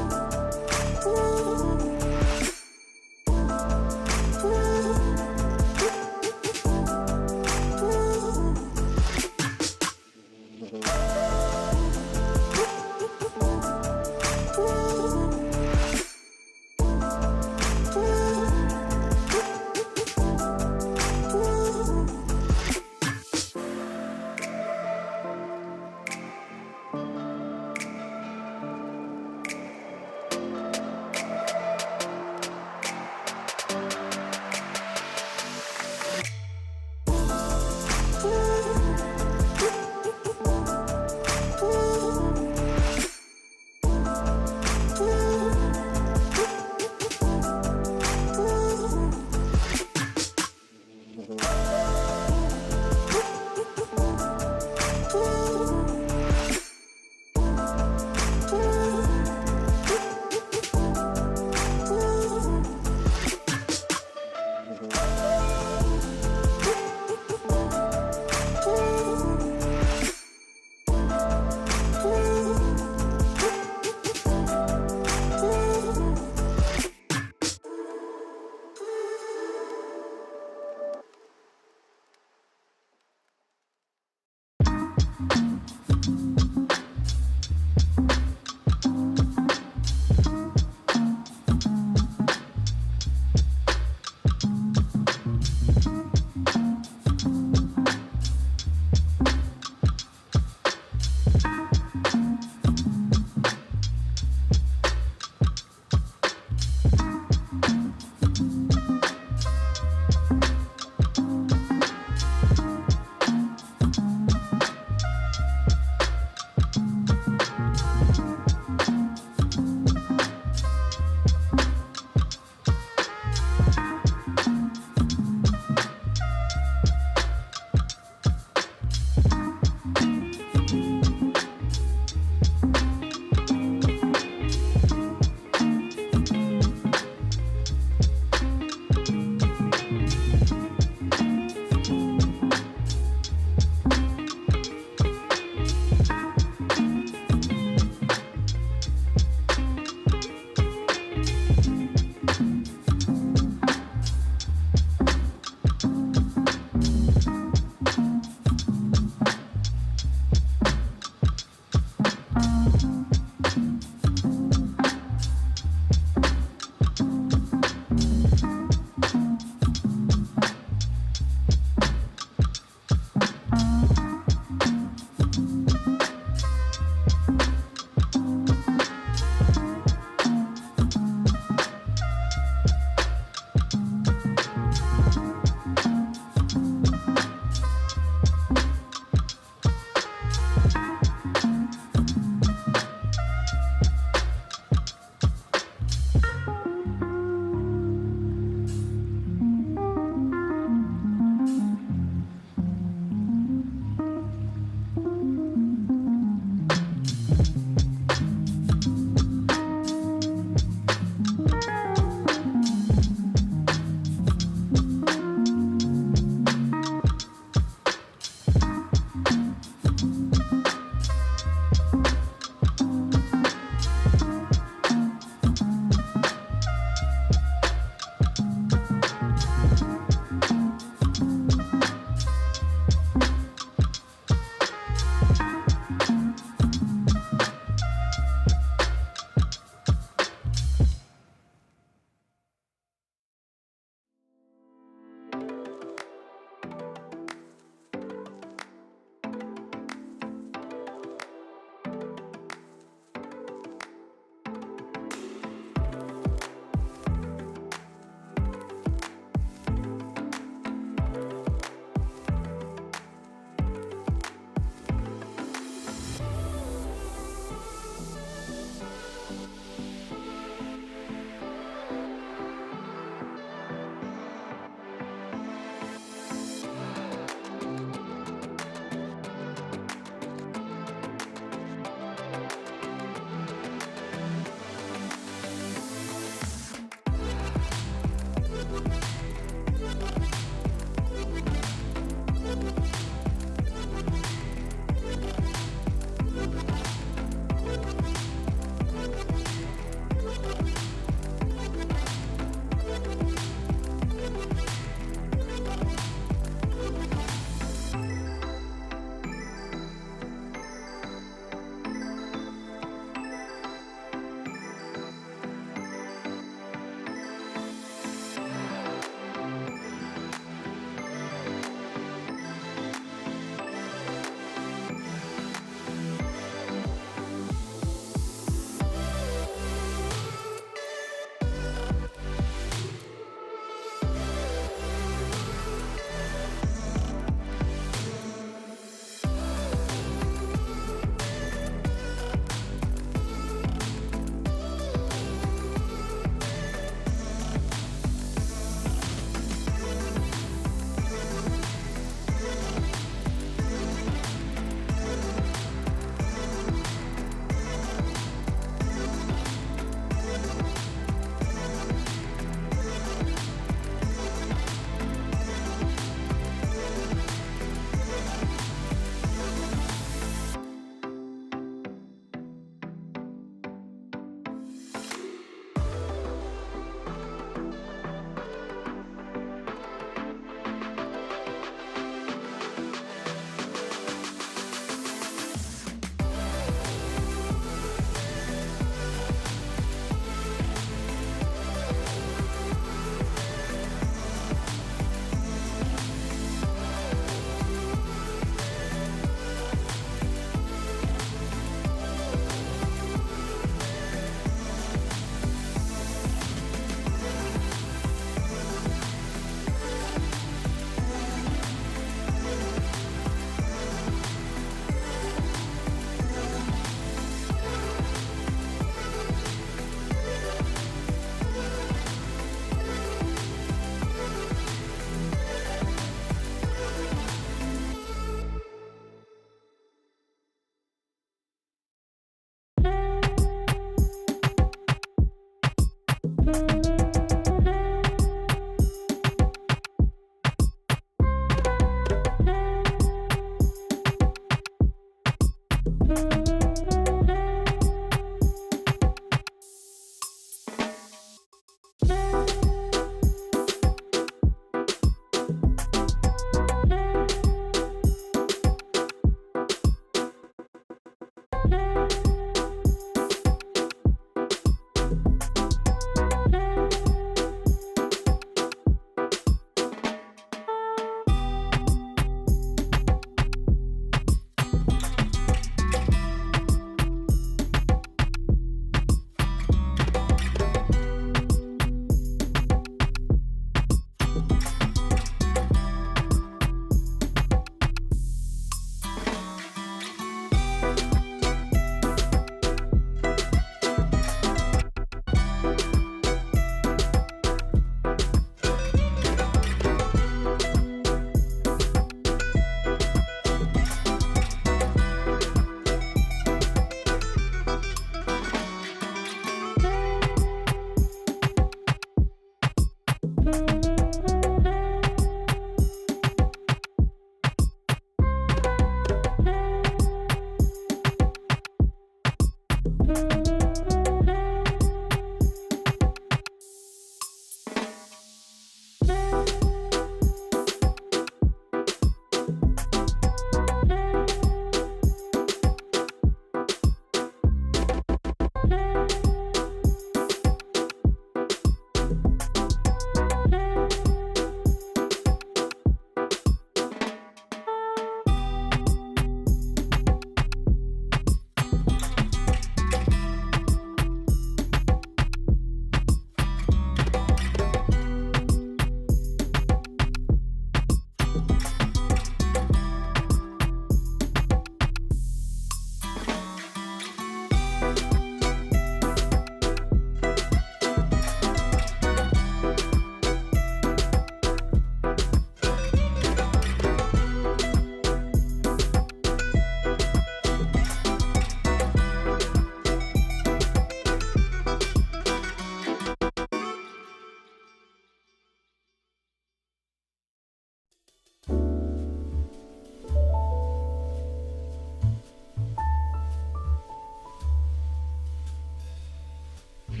I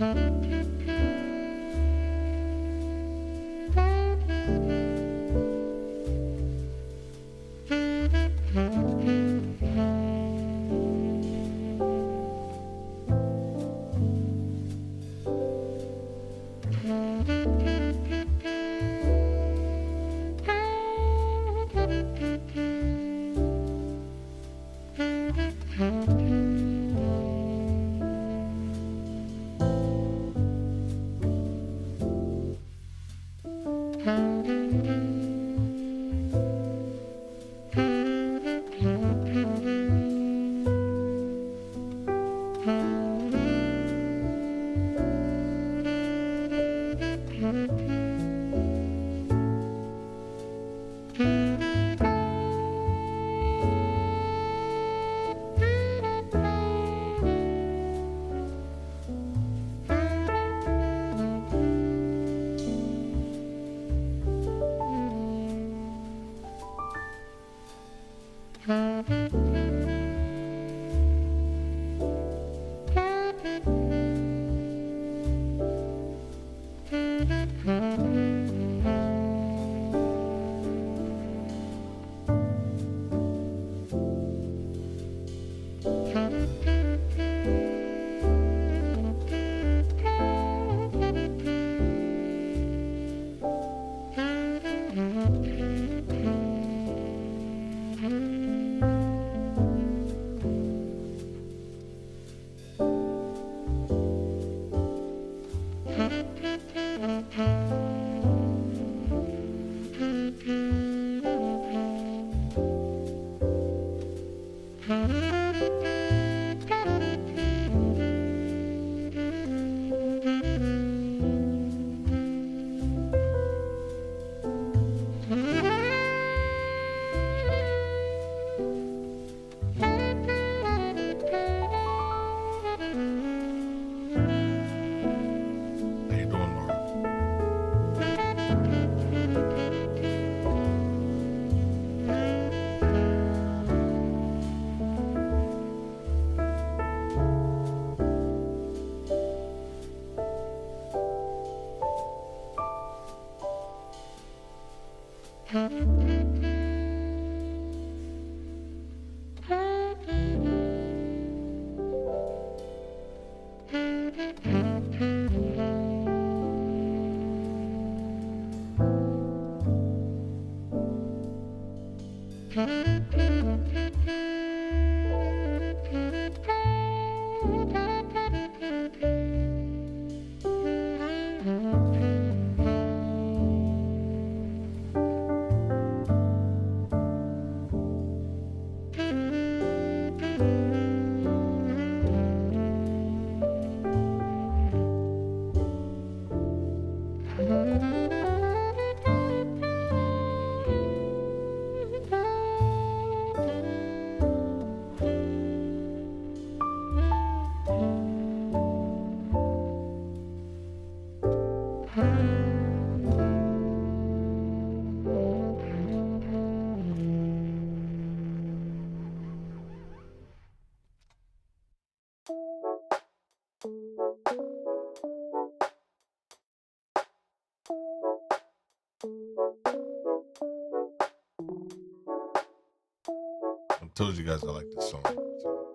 told you guys I like this song. So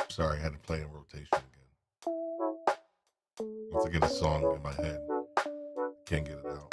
sorry, I had to play in rotation again. Once I get a song in my head, can't get it out.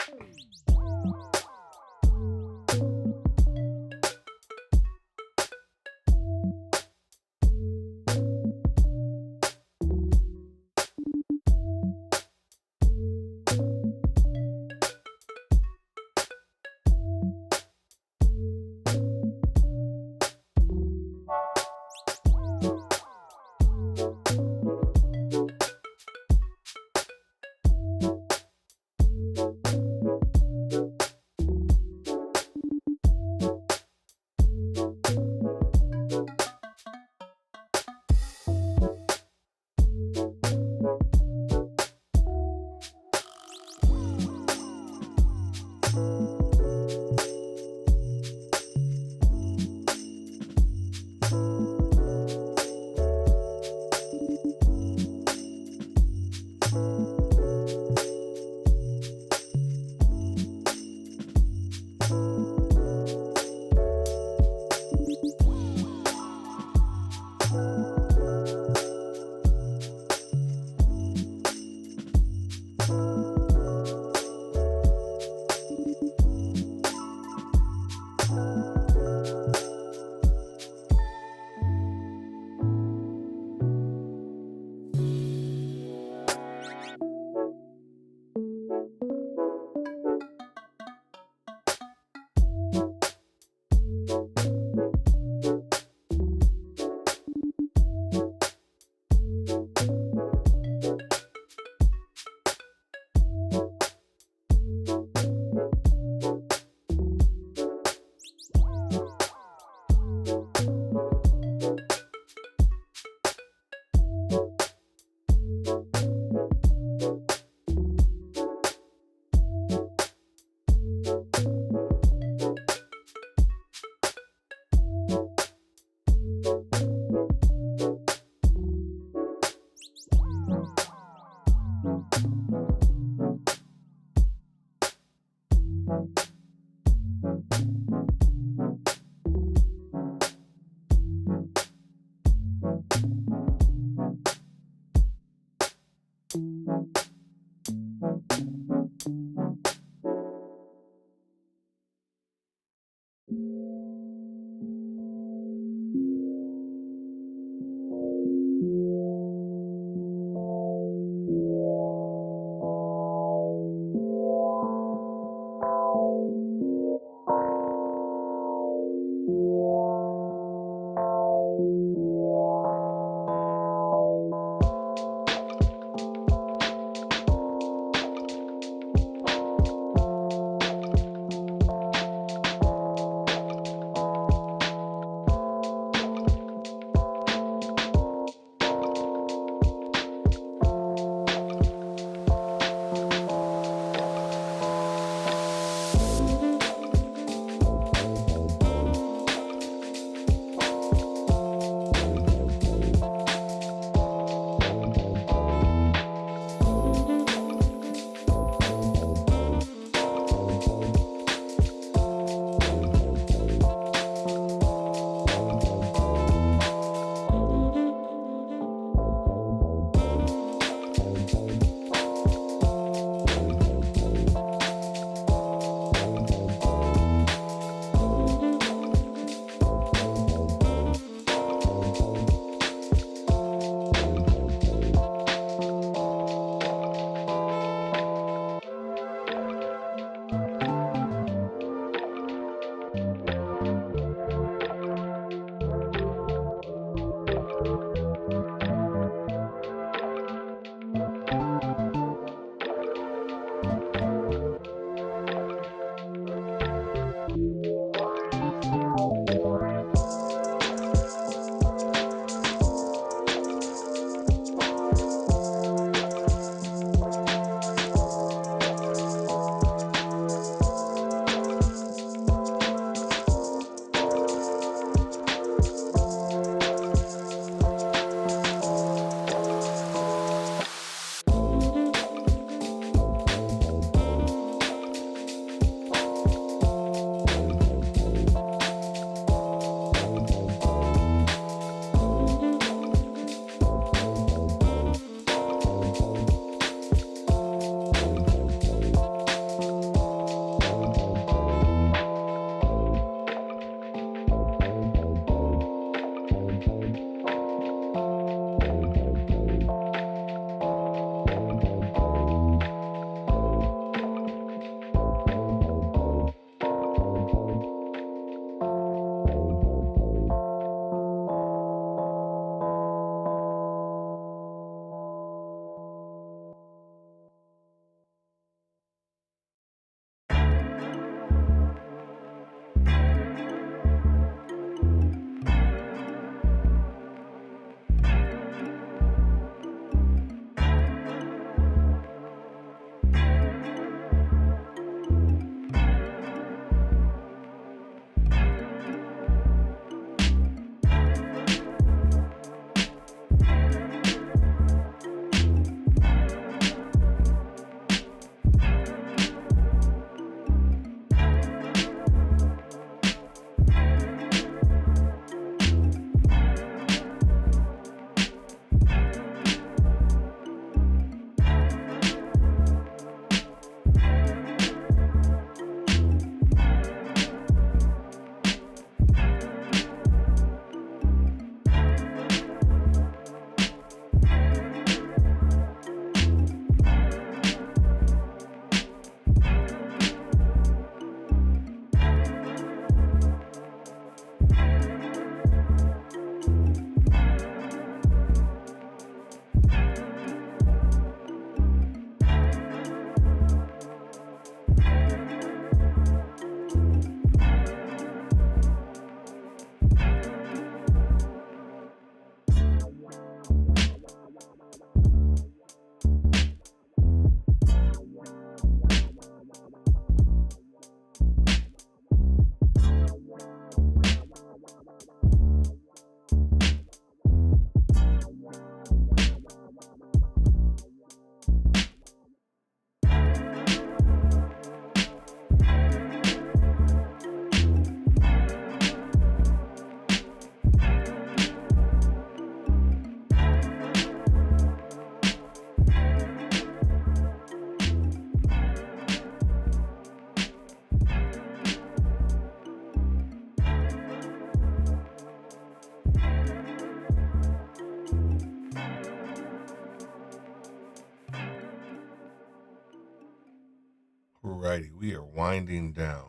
Alrighty, we are winding down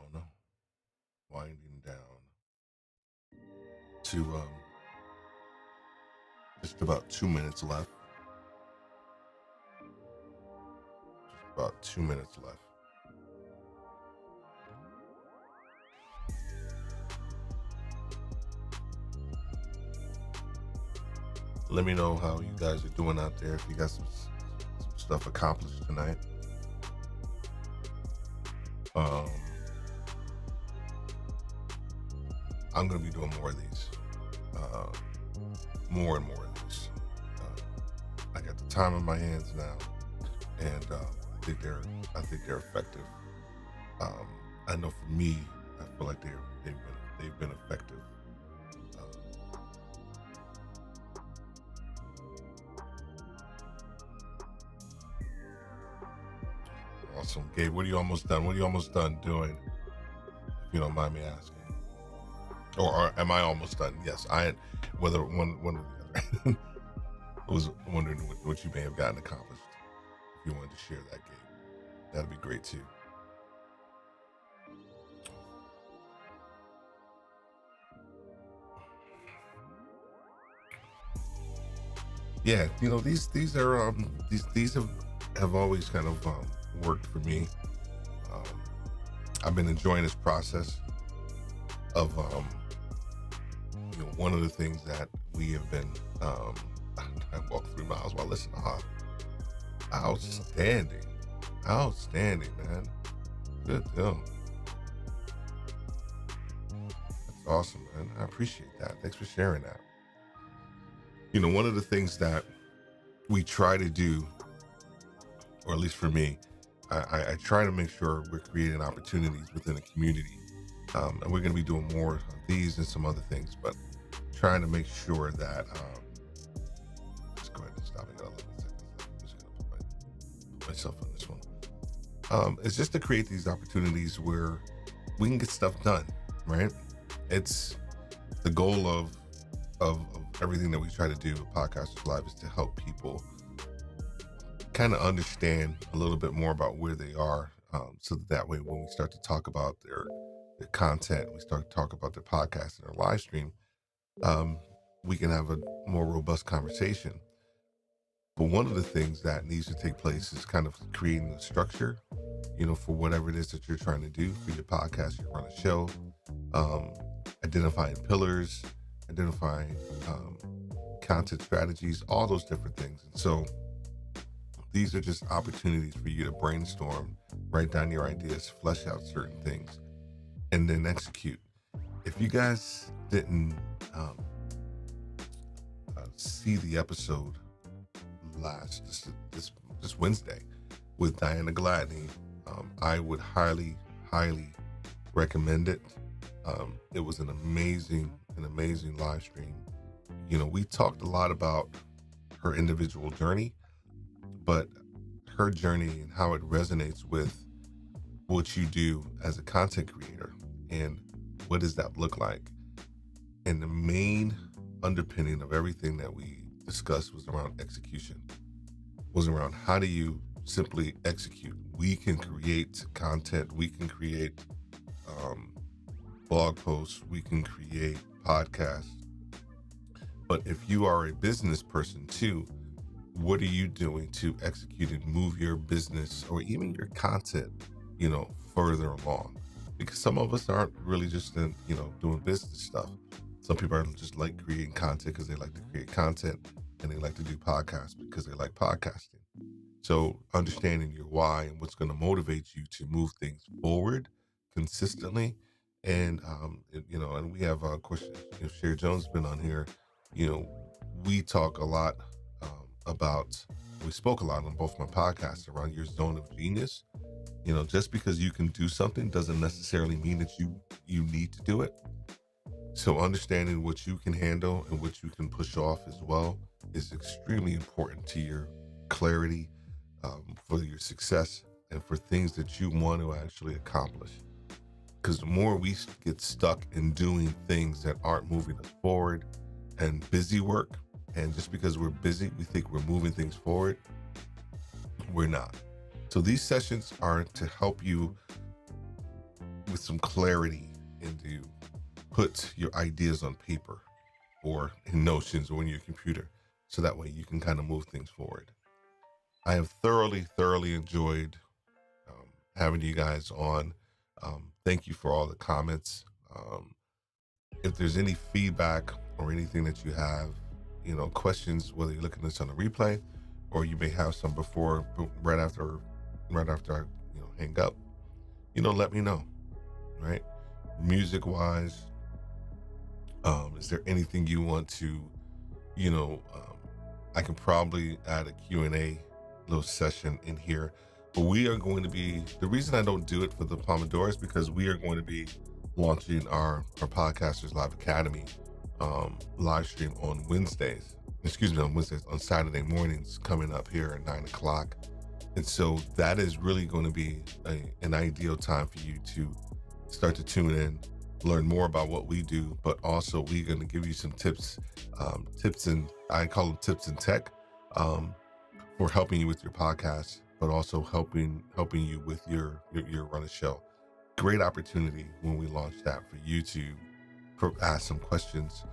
to just about 2 minutes left. Just about 2 minutes left. Let me know how you guys are doing out there, if you got some stuff accomplished tonight. I'm going to be doing more of these, more and more of these. I got the time in my hands now, and I think they're effective. I know for me, I feel like they've been effective. Awesome, Gabe. What are you almost done? What are you almost done doing? If you don't mind me asking. Or am I almost done? Yes, I. Whether one or the other. I was wondering what you may have gotten accomplished. If you wanted to share that, Gabe, that'd be great too. Yeah, these are these have always kind of worked for me. I've been enjoying this process of one of the things that we have been I walked 3 miles while listening to outstanding, man. Good deal. That's awesome, man. I appreciate that. Thanks for sharing that. One of the things that we try to do, or at least for me, I try to make sure we're creating opportunities within the community. And we're going to be doing more of these and some other things, but trying to make sure that, let's go ahead and stop it. 11 seconds. I'm just going to put myself on this one. It's just to create these opportunities where we can get stuff done, right? It's the goal of everything that we try to do with Podcasters Live is to help people kind of understand a little bit more about where they are, so that way when we start to talk about their content, we start to talk about their podcast and their live stream, we can have a more robust conversation. But one of the things that needs to take place is kind of creating a structure, for whatever it is that you're trying to do for your podcast, you run a show, identifying pillars, identifying content strategies, all those different things. And so these are just opportunities for you to brainstorm, write down your ideas, flesh out certain things, and then execute. If you guys didn't see the episode this Wednesday with Diana Gladney, I would highly recommend it. It was an amazing live stream. We talked a lot about her individual journey, but her journey and how it resonates with what you do as a content creator and what does that look like. And the main underpinning of everything that we discussed was around execution, was around how do you simply execute. We can create content, we can create blog posts, we can create podcasts. But if you are a business person too, what are you doing to execute and move your business or even your content, further along? Because some of us aren't really just in, doing business stuff. Some people are just like creating content because they like to create content, and they like to do podcasts because they like podcasting. So understanding your why and what's going to motivate you to move things forward consistently. And, and we have, of course, Sherry Jones has been on here. We talk a lot we spoke a lot on both my podcasts around your zone of genius. Just because you can do something doesn't necessarily mean that you need to do it. So understanding what you can handle and what you can push off as well is extremely important to your clarity, for your success, and for things that you want to actually accomplish. Because the more we get stuck in doing things that aren't moving us forward and busy work, and just because we're busy, we think we're moving things forward, we're not. So these sessions are to help you with some clarity and to put your ideas on paper or in Notions or in your computer, so that way you can kind of move things forward. I have thoroughly enjoyed having you guys on. Thank you for all the comments. If there's any feedback or anything that you have, questions, whether you're looking at this on a replay or you may have some before, right after I, hang up, let me know, right? Music wise, is there anything you want to, I can probably add a Q&A little session in here, but we are going to be, the reason I don't do it for the Pomodoro is because we are going to be launching our Podcasters Live Academy live stream on on Saturday mornings coming up here at 9 o'clock. And so that is really going to be an ideal time for you to start to tune in, learn more about what we do, but also we're going to give you some tips, and I call them tips and tech, for helping you with your podcast, but also helping you with your run of show. Great opportunity when we launch that for you to ask some questions.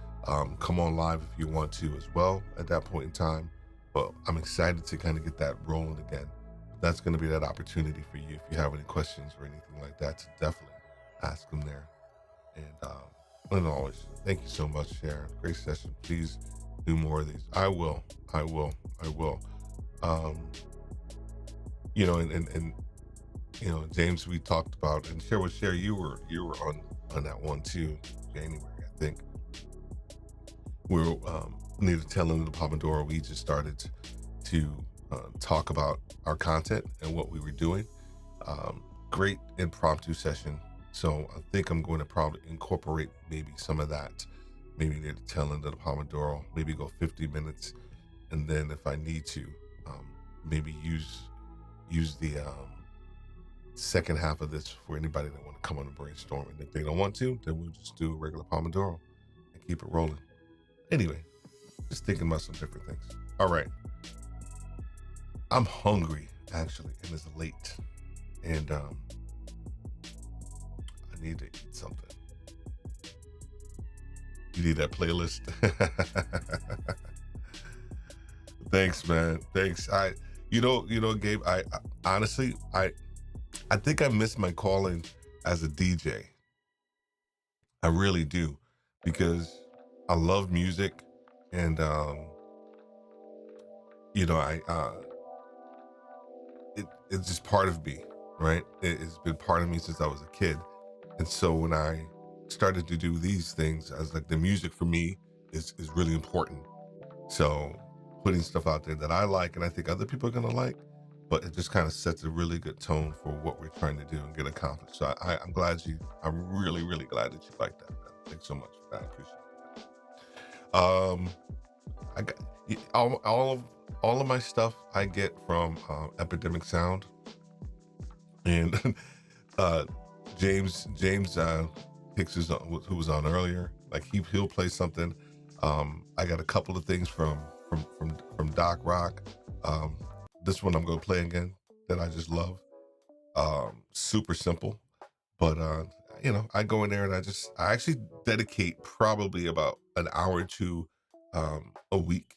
Come on live if you want to as well at that point in time. But I'm excited to kind of get that rolling again. That's going to be that opportunity for you if you have any questions or anything like that, to definitely ask them there. And always, thank you so much, Sharon. Great session. Please do more of these. I will. And James, we talked about, and share you were on that one too, January, I think. We were near the tail end of the Pomodoro. We just started to talk about our content and what we were doing. Great impromptu session. So I think I'm going to probably incorporate maybe some of that, maybe near the tail end of the Pomodoro, maybe go 50 minutes. And then if I need to, maybe use the second half of this for anybody that want to come on and brainstorm. And if they don't want to, then we'll just do a regular Pomodoro and keep it rolling. Anyway, just thinking about some different things. All right. I'm hungry, actually, and it's late. And I need to eat something. You need that playlist? Thanks, man. Thanks. Gabe, I honestly, I think I miss my calling as a DJ. I really do, because I love music, and it's just part of me, right? It's been part of me since I was a kid. And so when I started to do these things, I was like, the music for me is really important. So putting stuff out there that I like and I think other people are going to like, but it just kind of sets a really good tone for what we're trying to do and get accomplished. So I'm really, really glad that you like that, man. Thanks so much for that. I appreciate it. I got all of my stuff I get from Epidemic Sound, and James Hicks who was on earlier. Like he'll play something. I got a couple of things from Doc Rock. This one I'm going to play again that I just love. Super simple, but I go in there and I actually dedicate probably about an hour or two a week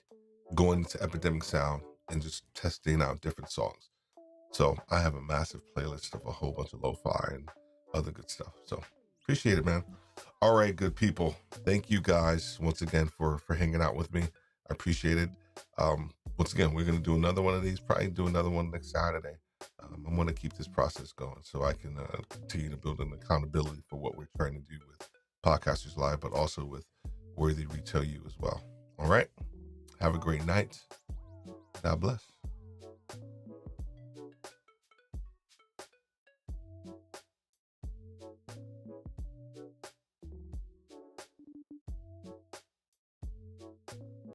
going to Epidemic Sound and just testing out different songs. So I have a massive playlist of a whole bunch of lo-fi and other good stuff. So appreciate it, man. All right, good people. Thank you guys once again for hanging out with me. I appreciate it. Once again, we're going to do another one of these, probably do another one next Saturday. I'm going to keep this process going so I can continue to build an accountability for what we're trying to do with Podcasters Live, but also with Worthy Retail U as well. All right. Have a great night. God bless.